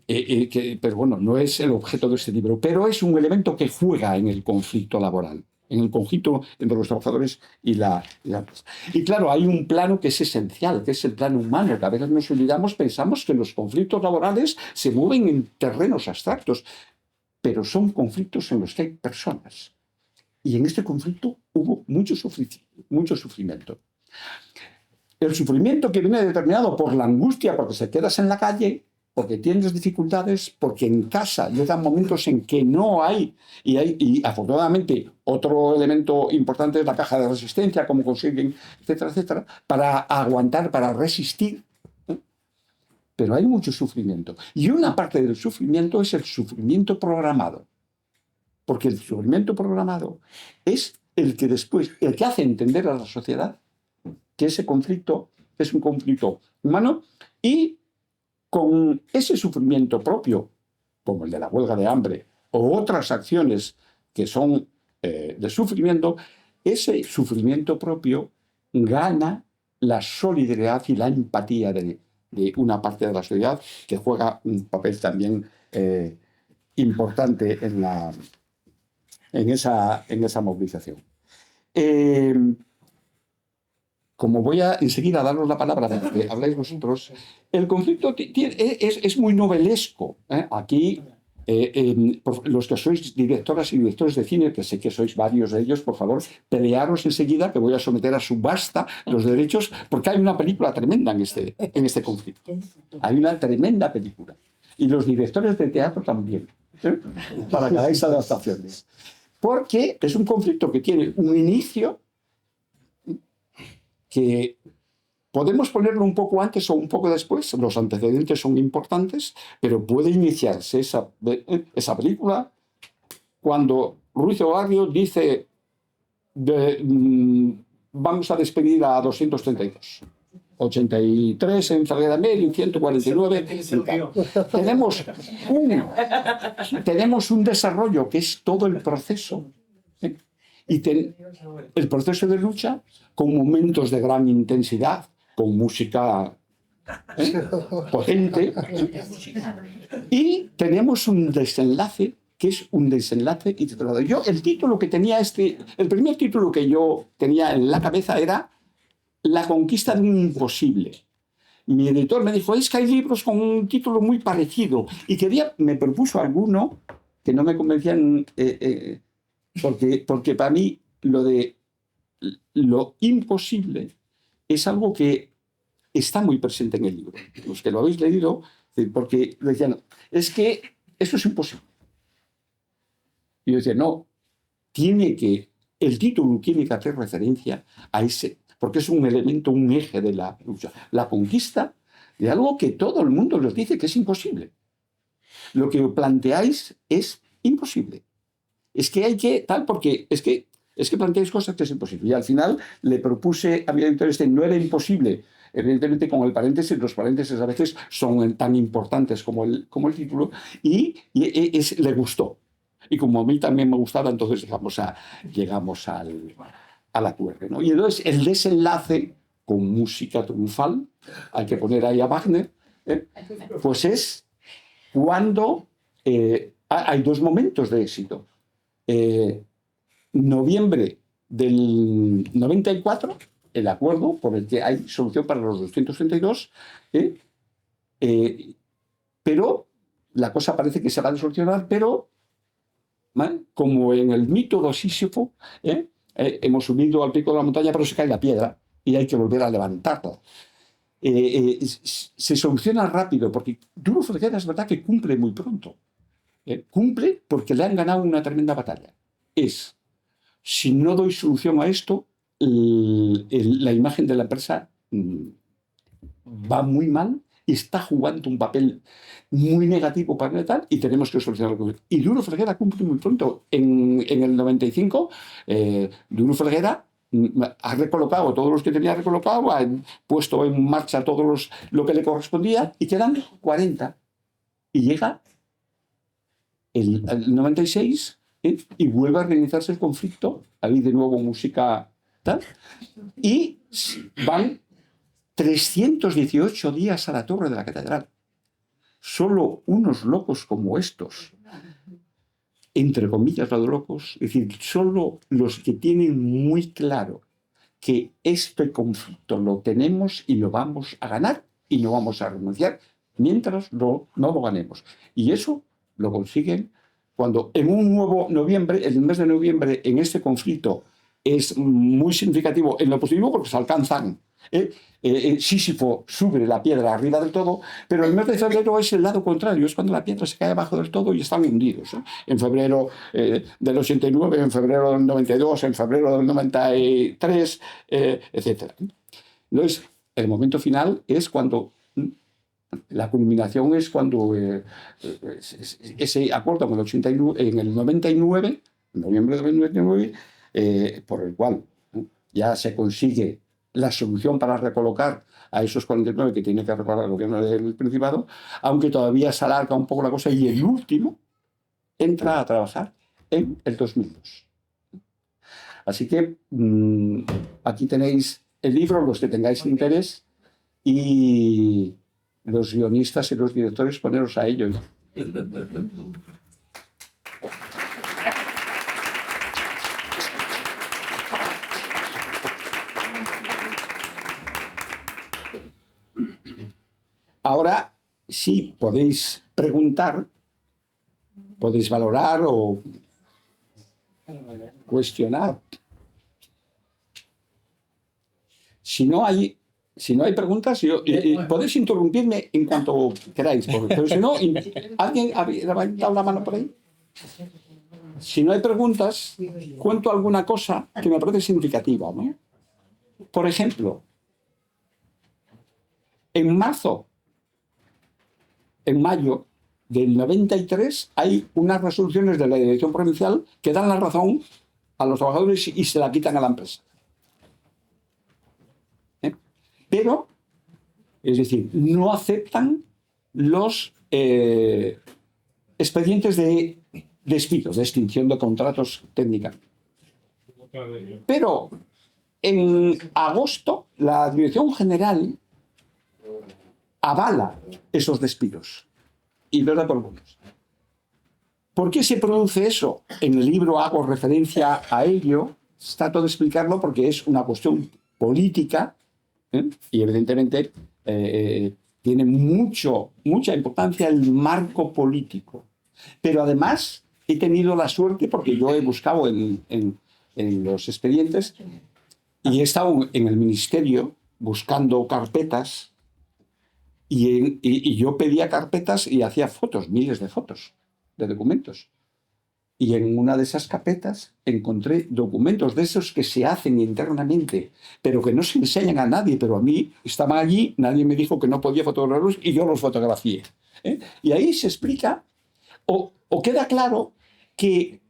pero bueno, no es el objeto de este libro, pero es un elemento que juega en el conflicto laboral, en el conflicto entre los trabajadores y la empresa. Y claro, hay un plano que es esencial, que es el plano humano, que a veces nos olvidamos, pensamos que los conflictos laborales se mueven en terrenos abstractos, pero son conflictos en los que hay personas. Y en este conflicto hubo mucho sufrimiento. El sufrimiento que viene determinado por la angustia, porque se quedas en la calle, porque tienes dificultades, porque en casa llegan momentos en que no hay, y afortunadamente otro elemento importante es la caja de resistencia, cómo consiguen, etcétera, etcétera, para aguantar, para resistir. Pero hay mucho sufrimiento. Y una parte del sufrimiento es el sufrimiento programado. Porque el sufrimiento programado es el que hace entender a la sociedad que ese conflicto es un conflicto humano y con ese sufrimiento propio, como el de la huelga de hambre, o otras acciones que son de sufrimiento, ese sufrimiento propio gana la solidaridad y la empatía de una parte de la sociedad que juega un papel también importante en esa movilización. Como voy a enseguida daros la palabra para que habláis vosotros, el conflicto es muy novelesco. Aquí, los que sois directoras y directores de cine, que sé que sois varios de ellos, por favor, pelearos enseguida, que voy a someter a subasta los derechos, porque hay una película tremenda en este conflicto. Hay una tremenda película. Y los directores de teatro también, para que hagáis adaptaciones. Porque es un conflicto que tiene un inicio que podemos ponerlo un poco antes o un poco después, los antecedentes son importantes, pero puede iniciarse esa película cuando Ruiz Barrio dice vamos a despedir a 232. 83 en Felguera Medio y 149 en Cabo. Tenemos un desarrollo que es todo el proceso. Y el proceso de lucha con momentos de gran intensidad, con música potente. Y tenemos un desenlace que es un desenlace titulado. El primer título que yo tenía en la cabeza era La conquista de un imposible. Mi editor me dijo, es que hay libros con un título muy parecido. Y me propuso alguno que no me convencían, porque para mí lo imposible es algo que está muy presente en el libro. Los que lo habéis leído, porque decían, es que eso es imposible. Y yo decía, no, el título tiene que hacer referencia a ese, porque es un elemento, un eje de la lucha. La conquista de algo que todo el mundo nos dice que es imposible. Lo que planteáis es imposible. Es que hay que, porque es que planteáis cosas que es imposible. Y al final le propuse a mi editor no era imposible, evidentemente con el paréntesis, los paréntesis a veces son tan importantes como el título, y le gustó. Y como a mí también me gustaba, entonces llegamos al acuerdo, ¿no? Y entonces el desenlace con música triunfal, hay que poner ahí a Wagner, pues es cuando hay dos momentos de éxito. Noviembre del 94, el acuerdo por el que hay solución para los 232, pero la cosa parece que se va a solucionar, pero como en el mito de Sísifo, hemos subido al pico de la montaña, pero se cae la piedra y hay que volver a levantarla. Se soluciona rápido, porque Duro Felguera es verdad que cumple muy pronto. Cumple porque le han ganado una tremenda batalla. Si no doy solución a esto, la imagen de la empresa va muy mal y está jugando un papel muy negativo para el tal, y tenemos que solucionarlo. Y Duro Felguera cumple muy pronto. En el 95, Duro Felguera ha recolocado todos los que tenía recolocado, ha puesto en marcha lo que le correspondía, y quedan 40. Y llega el 96, y vuelve a reiniciarse el conflicto, hay de nuevo música tal, y van 318 días a la torre de la catedral. Solo unos locos como estos, entre comillas lo de locos, es decir, solo los que tienen muy claro que este conflicto lo tenemos y lo vamos a ganar y no vamos a renunciar mientras no lo ganemos. Y eso lo consiguen cuando en un nuevo noviembre, el mes de noviembre, en este conflicto es muy significativo en lo positivo porque se alcanzan. Sísifo sube la piedra arriba del todo, pero el mes de febrero es el lado contrario, es cuando la piedra se cae abajo del todo y están hundidos. En febrero del 89, en febrero del 92, en febrero del 93, etc. Entonces, el momento final es cuando... La culminación es cuando ese acuerdo en el 99, en noviembre del 99, por el cual ya se consigue la solución para recolocar a esos 49 que tiene que recolocar el gobierno del Principado, aunque todavía se alarga un poco la cosa, y el último entra a trabajar en el 2002. Así que aquí tenéis el libro, los que tengáis interés, y los guionistas y los directores poneros a ello. Ahora sí podéis preguntar, podéis valorar o cuestionar. Si no hay preguntas, podéis interrumpirme en cuanto queráis, pero si no, ¿alguien ha levantado la mano por ahí? Si no hay preguntas, cuento alguna cosa que me parece significativa, ¿no? Por ejemplo, en mayo del 93, hay unas resoluciones de la Dirección Provincial que dan la razón a los trabajadores y se la quitan a la empresa. Pero, es decir, no aceptan los expedientes de despidos, de extinción de contratos técnicos. Pero en agosto la Dirección General avala esos despidos y los da por buenos. ¿Por qué se produce eso? En el libro hago referencia a ello, trato de explicarlo porque es una cuestión política, y evidentemente tiene mucha importancia el marco político. Pero además he tenido la suerte, porque yo he buscado en los expedientes y he estado en el ministerio buscando carpetas, y yo pedía carpetas y hacía fotos, miles de fotos de documentos. Y en una de esas carpetas encontré documentos de esos que se hacen internamente, pero que no se enseñan a nadie, pero a mí estaban allí, nadie me dijo que no podía fotografiarlos y yo los fotografié. Y ahí se explica, o queda claro, que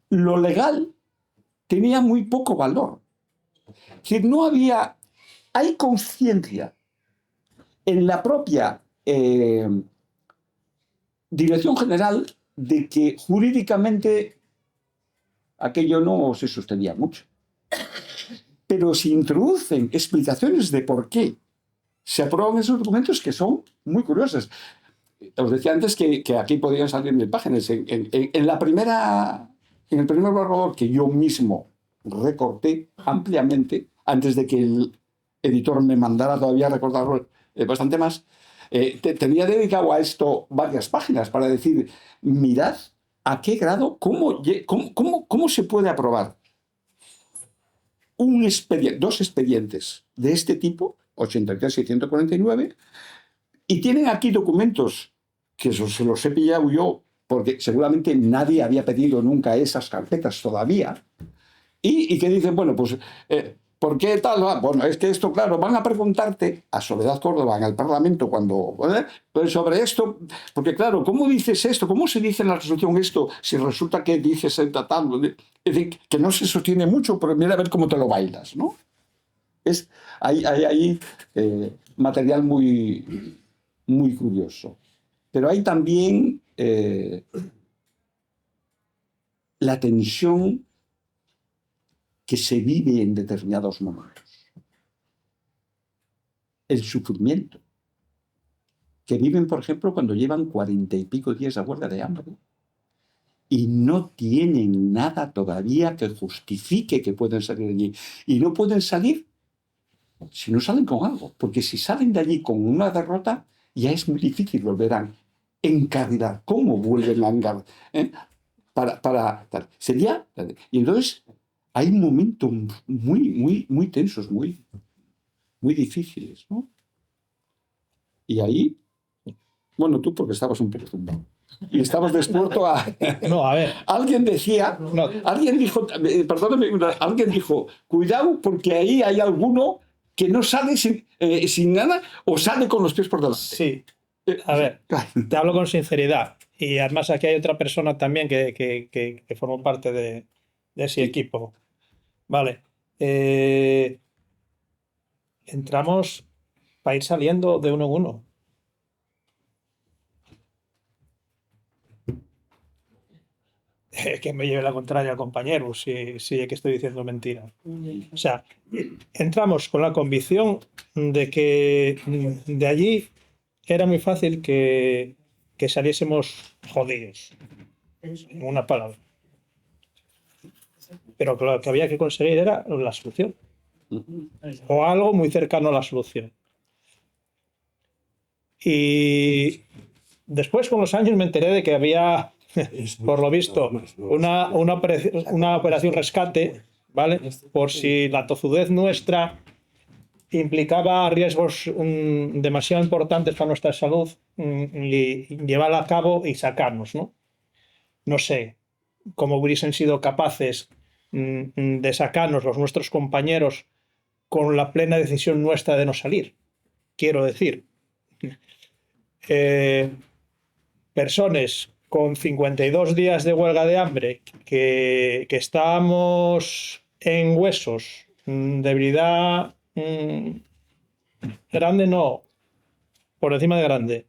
lo legal tenía muy poco valor. Es decir, hay conciencia en la propia Dirección General de que jurídicamente aquello no se sostenía mucho. Pero se introducen explicaciones de por qué se aprueban esos documentos que son muy curiosas. Os decía antes que aquí podían salir 1000 páginas. En el primer borrador que yo mismo recorté ampliamente, antes de que el editor me mandara todavía a recortarlo bastante más, tenía dedicado a esto varias páginas para decir, mirad a qué grado, cómo se puede aprobar dos expedientes de este tipo, 83 y 149, y tienen aquí documentos que se los he pillado yo, porque seguramente nadie había pedido nunca esas carpetas todavía, y que dicen, bueno, pues ¿por qué tal? Bueno, es que esto, claro, van a preguntarte a Soledad Córdoba en el Parlamento pues sobre esto, porque claro, ¿cómo dices esto? ¿Cómo se dice en la resolución esto si resulta que dices tal? Es decir, que no se sostiene mucho, pero mira a ver cómo te lo bailas, ¿no? Hay material muy, muy curioso. Pero hay también la tensión que se vive en determinados momentos. El sufrimiento que viven, por ejemplo, cuando llevan 40 y pico días de huelga de hambre y no tienen nada todavía que justifique que pueden salir de allí. Y no pueden salir si no salen con algo, porque si salen de allí con una derrota, ya es muy difícil volver a encarrilar. ¿Cómo vuelven a encarrilar? Sería... Y entonces hay momentos muy tensos, muy difíciles, ¿no? Y ahí, bueno, tú porque estabas un poco zumbado y estabas dispuesto a... No, a ver. Alguien decía, alguien dijo, perdóname, alguien dijo, cuidado porque ahí hay alguno que no sale sin nada o sale con los pies por delante. Sí. A ver, te hablo con sinceridad. Y además aquí hay otra persona también que formó parte de ese equipo. Vale. entramos para ir saliendo de uno en uno. Que me lleve la contraria al compañero, si que estoy diciendo mentira. O sea, entramos con la convicción de que de allí era muy fácil que saliésemos jodidos, en una palabra. Pero que lo que había que conseguir era la solución, o algo muy cercano a la solución. Y después, con los años, me enteré de que había, por lo visto, una operación rescate, ¿vale? Por si la tozudez nuestra implicaba riesgos demasiado importantes para nuestra salud, y llevarla a cabo y sacarnos, ¿no? No sé cómo hubiesen sido capaces de sacarnos los nuestros compañeros con la plena decisión nuestra de no salir. Quiero decir, personas con 52 días de huelga de hambre, que estábamos en huesos, debilidad grande, no, por encima de grande.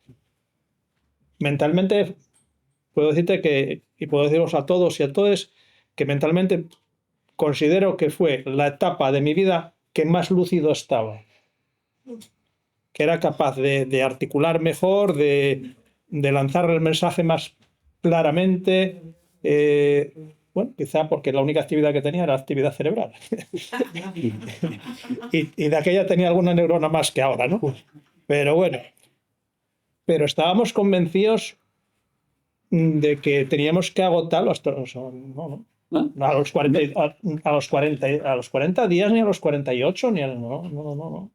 Mentalmente, puedo decirte que, y puedo deciros a todos y a todas, que mentalmente considero que fue la etapa de mi vida que más lúcido estaba, que era capaz de articular mejor, de lanzar el mensaje más claramente, bueno, quizá porque la única actividad que tenía era actividad cerebral. y de aquella tenía alguna neurona más que ahora, ¿no? Pero bueno, pero estábamos convencidos de que teníamos que agotarlo hasta a los 40 días, ni a los 48, ni a, no.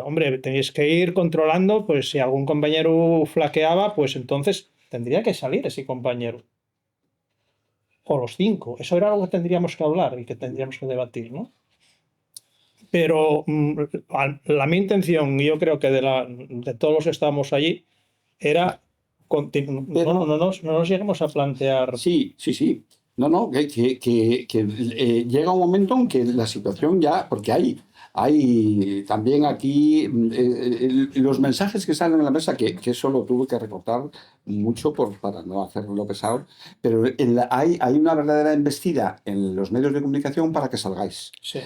Hombre, tenéis que ir controlando, pues si algún compañero flaqueaba, pues entonces tendría que salir ese compañero. O los 5. Eso era algo que tendríamos que hablar y que tendríamos que debatir, ¿no? Pero mi intención, y yo creo que de todos los que estábamos allí, era no nos lleguemos a plantear. Sí. No, que llega un momento en que la situación ya, porque hay también aquí los mensajes que salen en la mesa, que eso lo tuve que recortar mucho para no hacerlo pesado, pero hay una verdadera embestida en los medios de comunicación para que salgáis. Sí.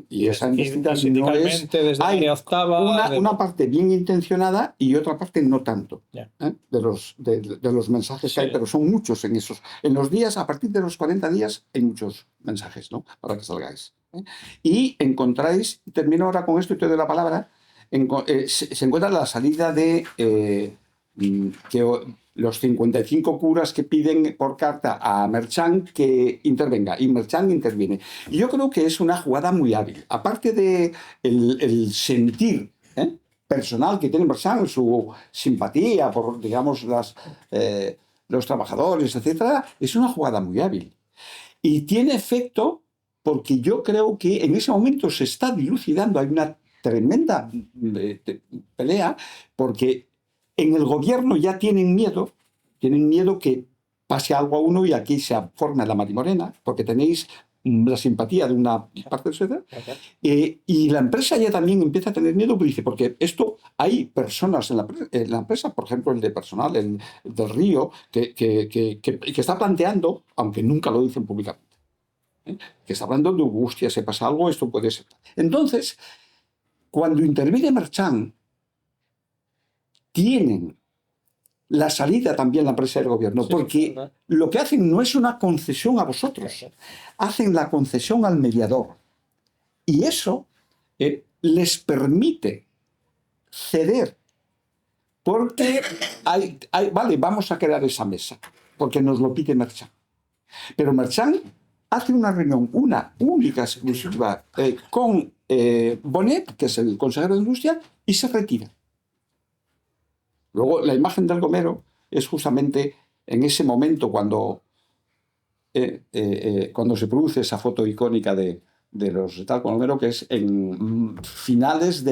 Y esa embestida no es... Desde Hay octava, una parte bien intencionada y otra parte no tanto, yeah, de los mensajes que hay, sí, pero son muchos en esos. En los días, a partir de los 40 días, hay muchos mensajes, ¿no? Para que salgáis. Y encontráis, termino ahora con esto y te doy la palabra, se encuentra la salida de que los 55 curas que piden por carta a Merchant que intervenga, y Merchant interviene. Y yo creo que es una jugada muy hábil. Aparte de el sentir personal que tiene Merchant, su simpatía por, digamos, los trabajadores, etcétera, es una jugada muy hábil. Y tiene efecto porque yo creo que en ese momento se está dilucidando, hay una tremenda pelea, porque en el gobierno ya tienen miedo que pase algo a uno y aquí se forma la marimorena, porque tenéis la simpatía de una parte de sociedad. Y la empresa ya también empieza a tener miedo, porque esto hay personas en la empresa, por ejemplo, el de personal, el del Río, que está planteando, aunque nunca lo dicen públicamente, que está hablando de angustia, se pasa algo, esto puede ser. Entonces, cuando interviene Merchant, tienen la salida también la empresa del gobierno, sí, porque lo que hacen no es una concesión a vosotros, hacen la concesión al mediador. Y eso les permite ceder, porque vale, vamos a crear esa mesa, porque nos lo pide Merchant. Pero Merchant hace una reunión, una única exclusiva, con Bonet, que es el consejero de Industria, y se retira. Luego, la imagen del gomero es justamente en ese momento cuando se produce esa foto icónica de los tal con gomero, que es en finales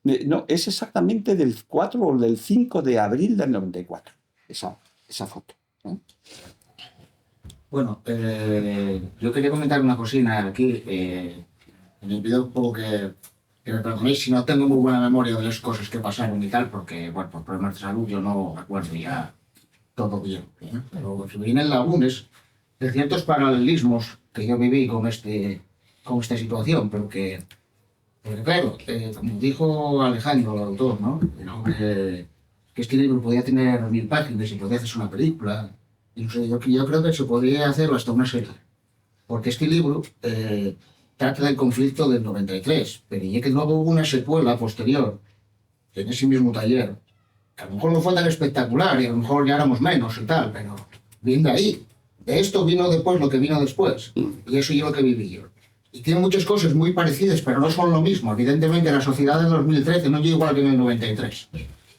no, es exactamente del 4 o del 5 de abril del 94, esa foto. Bueno, yo quería comentar una cosina aquí. Me pido un poco que me perdonéis si no tengo muy buena memoria de las cosas que pasaron y tal, porque, bueno, por problemas de salud yo no recuerdo ya todo bien. Pero si vienen lagunes de ciertos paralelismos que yo viví con esta situación, pero que claro, como dijo Alejandro, el autor, ¿no? Que este libro podía tener 1000 páginas y podía hacerse una película. Y no sé, yo creo que se podría hacer hasta una serie. Porque este libro trata del conflicto del 93, pero ya que luego hubo una secuela posterior, en ese mismo taller, que a lo mejor no fue tan espectacular y a lo mejor ya éramos menos y tal, pero viene de ahí. De esto vino después lo que vino después. Y eso yo lo que viví yo. Y tiene muchas cosas muy parecidas, pero no son lo mismo. Evidentemente, la sociedad del 2013 no llega igual que en el 93.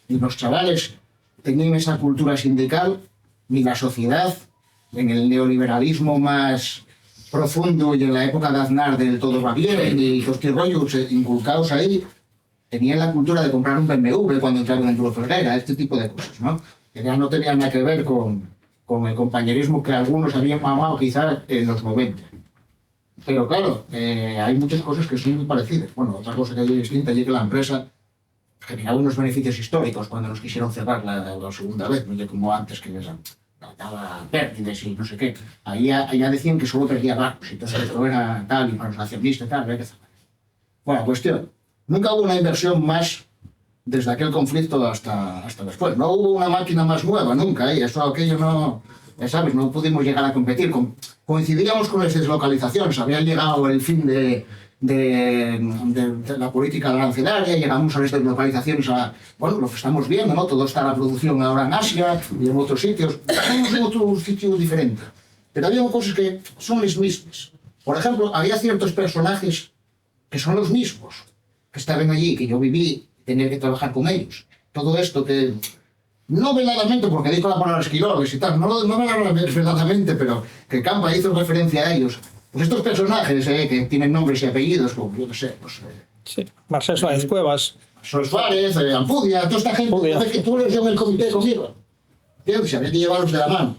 Ni los chavales tenían esa cultura sindical, ni la sociedad, en el neoliberalismo más profundo y en la época de Aznar del todo va bien, y los rollos inculcados ahí, tenían la cultura de comprar un BMW cuando entraron en Duro Felguera, este tipo de cosas, ¿no? Que ya no tenían nada que ver con el compañerismo que algunos habían mamado quizás en los 90. Pero claro, hay muchas cosas que son muy parecidas. Bueno, otra cosa que hay distinta es que la empresa generaba unos beneficios históricos cuando nos quisieron cerrar la segunda vez, no como antes que les daba pérdidas y no sé qué. Ahí ya decían que solo perdía barcos, entonces esto era tal, y para los accionistas tal, había que cerrar. Bueno, cuestión, nunca hubo una inversión más desde aquel conflicto hasta después. No hubo una máquina más nueva, nunca, y eso aquello no... Ya sabes, no pudimos llegar a competir. Coincidíamos con las deslocalizaciones. Había llegado el fin de la política arancelaria, llegamos a las deslocalizaciones bueno, lo que estamos viendo, ¿no? Todo está la producción ahora en Asia y en otros sitios. Estamos en otro sitio diferente. Pero había cosas que son las mismas. Por ejemplo, había ciertos personajes que son los mismos, que estaban allí, que yo viví, tenía que trabajar con ellos. Todo esto que... No veladamente, porque dijo la palabra esquilones y tal, no veladamente, pero que Campa hizo referencia a ellos. Pues estos personajes que tienen nombres y apellidos, como yo no sé, pues... sí, Marcel Suárez Cuevas. Suárez, Ampudia, toda esta gente, que tú eres en el comité conmigo. Si había que llevarlos de la mano.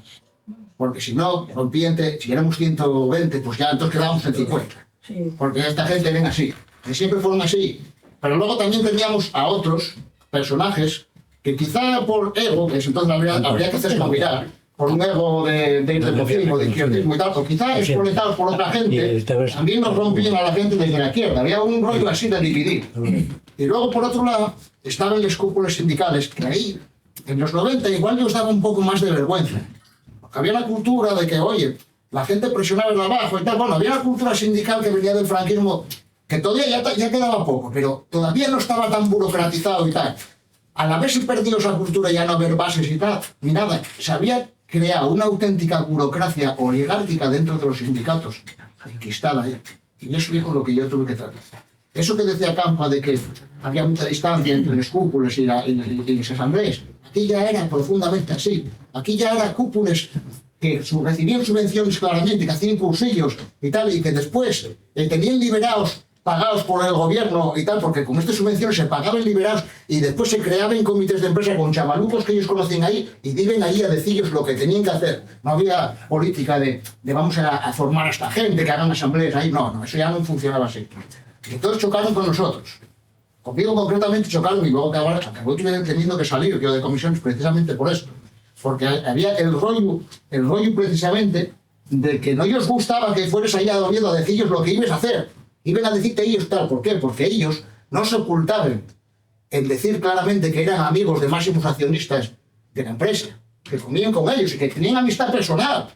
Porque si no, rompiente, si éramos 120, pues ya entonces quedábamos en 50. Porque esta gente ven así, que siempre fueron así. Pero luego también teníamos a otros personajes que quizá por ego, que entonces habría que hacerse mirar, por un ego de deportismo, de izquierdismo y tal, o quizá explotados por otra gente, también nos rompían a la gente desde la izquierda. Había un rollo así de dividir. Y luego, por otro lado, estaban los cúpulas sindicales, que ahí, en los 90, igual yo daba un poco más de vergüenza. Porque había la cultura de que, oye, la gente presionaba el abajo y tal. Bueno, había la cultura sindical que venía del franquismo, que todavía ya quedaba poco, pero todavía no estaba tan burocratizado y tal. Al haberse perdido esa cultura, ya no haber bases y tal, ni nada, se había creado una auténtica burocracia oligárquica dentro de los sindicatos, que estaba ahí. Y eso es lo que yo tuve que tratar. Eso que decía Campa de que había mucha distancia entre los cúpulas y las asambleas, aquí ya era profundamente así. Aquí ya eran cúpulas que recibían subvenciones claramente, que hacían cursillos y tal, y que después tenían liberados, pagados por el gobierno y tal, porque con estas subvenciones se pagaban liberados y después se creaban comités de empresa con chavalucos que ellos conocían ahí y viven ahí a decirles lo que tenían que hacer. No había política de vamos a formar a esta gente, que hagan asambleas ahí. No, eso ya no funcionaba así. Y todos chocaron con nosotros. Conmigo concretamente chocaron y luego acabó teniendo que salir yo de comisiones precisamente por esto. Porque había el rollo precisamente de que no les gustaba que fueres allá a Oviedo a decirles lo que ibas a hacer. Iban a decirte ellos tal. ¿Por qué? Porque ellos no se ocultaban en decir claramente que eran amigos de máximos accionistas de la empresa, que comían con ellos y que tenían amistad personal.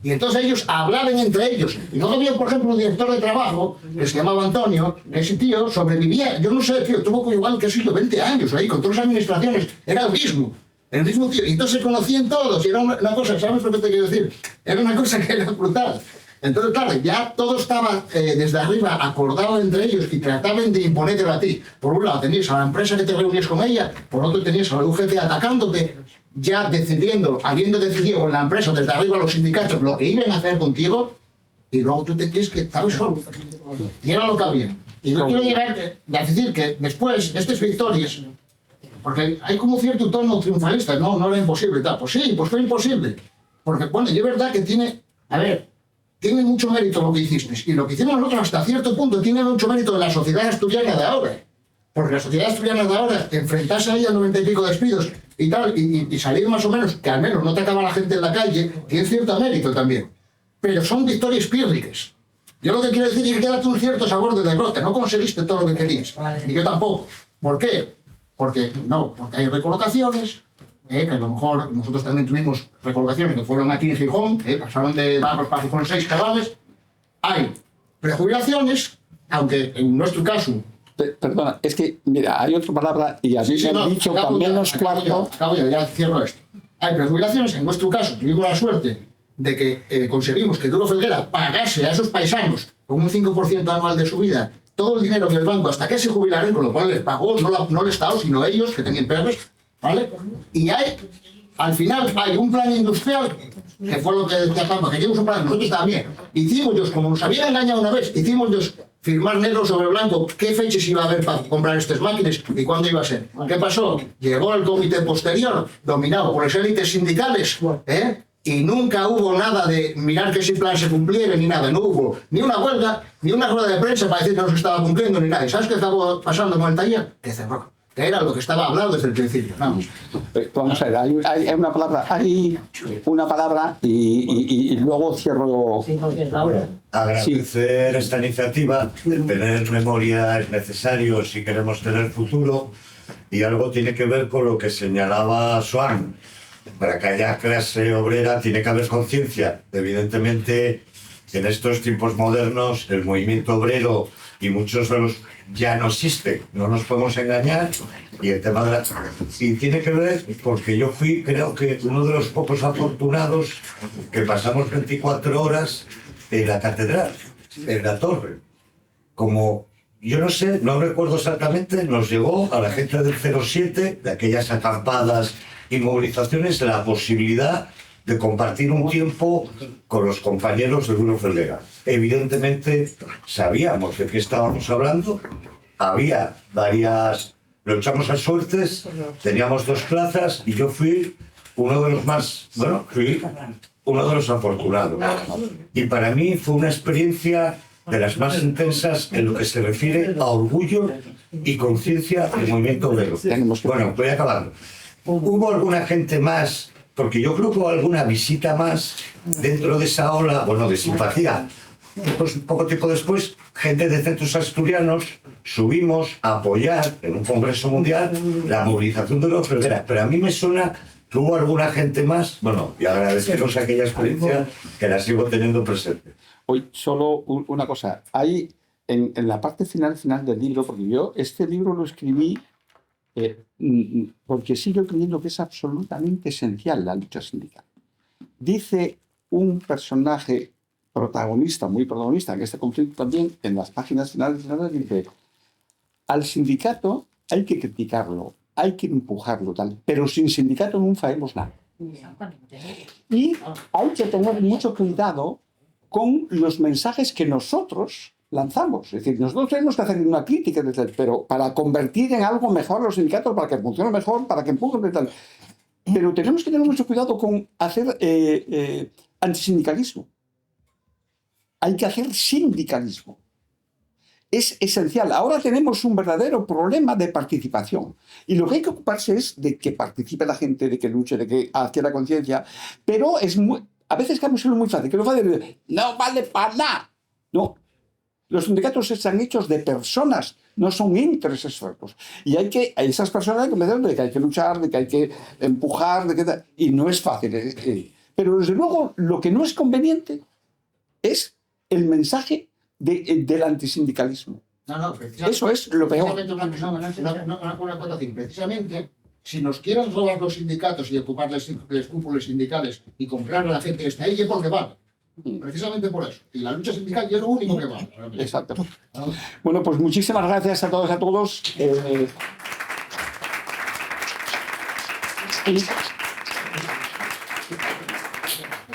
Y entonces ellos hablaban entre ellos. Y luego había, por ejemplo, un director de trabajo que se llamaba Antonio, ese tío sobrevivía, yo no sé, tío, tuvo igual que 20 años ahí, con todas las administraciones, era el mismo tío. Y entonces se conocían todos, y era una cosa, ¿sabes lo que te quiero decir? Era una cosa que era brutal. Entonces, claro, ya todo estaba desde arriba acordado entre ellos y trataban de imponértelo a ti. Por un lado tenías a la empresa que te reunías con ella, por otro tenías a la UGT atacándote, ya decidiendo, habiendo decidido con la empresa desde arriba los sindicatos lo que iban a hacer contigo, y luego tú te tienes que estar solo. Y era lo que había. Y yo quiero llegar a decir que después de estas victorias, porque hay como cierto tono triunfalista, no era imposible, tal. Pues sí, pues fue imposible. Porque, bueno, y es verdad que tiene, a ver, tiene mucho mérito lo que hiciste. Y lo que hicimos nosotros hasta cierto punto tiene mucho mérito de la sociedad asturiana de ahora. Porque la sociedad asturiana de ahora, enfrentarse ahí a 90 y pico despidos y tal, y salir más o menos, que al menos no te acaba la gente en la calle, tiene cierto mérito también. Pero son victorias pírricas. Yo lo que quiero decir es que quédate un cierto sabor de derrota. No conseguiste todo lo que querías. Y yo tampoco. ¿Por qué? Porque hay recolocaciones, que a lo mejor nosotros también tuvimos recolocaciones que fueron aquí en Gijón, pasaron de Barros para Gijón 6 cabales. Hay prejubilaciones, aunque en nuestro caso... Perdona, es que, mira, hay otra palabra y a mí me han dicho con menos cuarto... Ya cierro esto. Hay prejubilaciones, en nuestro caso tuvimos la suerte de que conseguimos que Duro Felguera pagase a esos paisanos con un 5% anual de su vida todo el dinero en el banco hasta que se jubilaron, con lo cual les pagó no el Estado, sino ellos, que tenían perros, ¿vale? Y al final hay un plan industrial, que fue lo que decía Pampa, que hicimos un plan, nosotros también. Hicimos ellos, como nos habían engañado una vez, hicimos ellos firmar negro sobre blanco qué fechas iba a haber para comprar estas máquinas y cuándo iba a ser. ¿Qué pasó? Llegó el comité posterior, dominado por las élites sindicales, y nunca hubo nada de mirar que ese plan se cumpliera ni nada. No hubo ni una huelga, ni una rueda de prensa para decir que no se estaba cumpliendo ni nada. ¿Y sabes qué estaba pasando con el taller? Que cerró. Que era lo que estaba hablado desde el principio. Vamos. Vamos a ver, hay una palabra y luego cierro. Agradecer esta iniciativa. Tener memoria es necesario si queremos tener futuro, y algo tiene que ver con lo que señalaba Swan. Para que haya clase obrera tiene que haber conciencia. Evidentemente, en estos tiempos modernos, el movimiento obrero y muchos de los ya no existen, no nos podemos engañar. Y el tema de la... Y tiene que ver porque yo fui, creo que, uno de los pocos afortunados que pasamos 24 horas en la catedral, en la torre. Como, yo no sé, no recuerdo exactamente, nos llegó a la gente del 07, de aquellas acampadas y movilizaciones, la posibilidad de compartir un tiempo con los compañeros de Duro Felguera. Evidentemente sabíamos de qué estábamos hablando, había varias, lo echamos a suertes, teníamos 2 plazas y yo fui uno de los más, fui uno de los afortunados. Y para mí fue una experiencia de las más intensas en lo que se refiere a orgullo y conciencia del movimiento obrero. Bueno, voy acabando. ¿Hubo alguna gente más? Porque yo creo que hubo alguna visita más dentro de esa ola, de simpatía. Pues poco tiempo después, gente de centros asturianos subimos a apoyar en un congreso mundial la movilización de los Felguera. Pero a mí me suena que hubo alguna gente más, y agradeceros aquella experiencia que la sigo teniendo presente. Hoy solo una cosa, hay en la parte final del libro, porque yo este libro lo escribí porque sigo creyendo que es absolutamente esencial la lucha sindical. Dice un personaje muy protagonista en este conflicto también, en las páginas finales, dice: al sindicato hay que criticarlo, hay que empujarlo, tal, pero sin sindicato no faremos nada. Y hay que tener mucho cuidado con los mensajes que nosotros lanzamos. Es decir, nosotros tenemos que hacer una crítica, pero para convertir en algo mejor los sindicatos, para que funcionen mejor, para que empujen, tal. Pero tenemos que tener mucho cuidado con hacer antisindicalismo. Hay que hacer sindicalismo. Es esencial. Ahora tenemos un verdadero problema de participación. Y lo que hay que ocuparse es de que participe la gente, de que luche, de que adquiera conciencia. Pero a veces queremos muy fácil. Que lo fácil no vale para nada. No. Los sindicatos están hechos de personas, no son entes expertos. Y a esas personas hay que convencer de que hay que luchar, de que hay que empujar, y no es fácil. Pero desde luego lo que no es conveniente es el mensaje del antisindicalismo. Eso es lo peor. Precisamente, si nos quieren robar los sindicatos y ocupar las cúpulas sindicales y comprar a la gente que está ahí, es porque vale. Precisamente por eso. Y la lucha sindical es lo único que vale. Exacto. Bueno, pues muchísimas gracias a todos.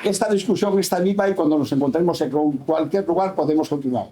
Esta discusión está viva y cuando nos encontremos en cualquier lugar podemos continuar.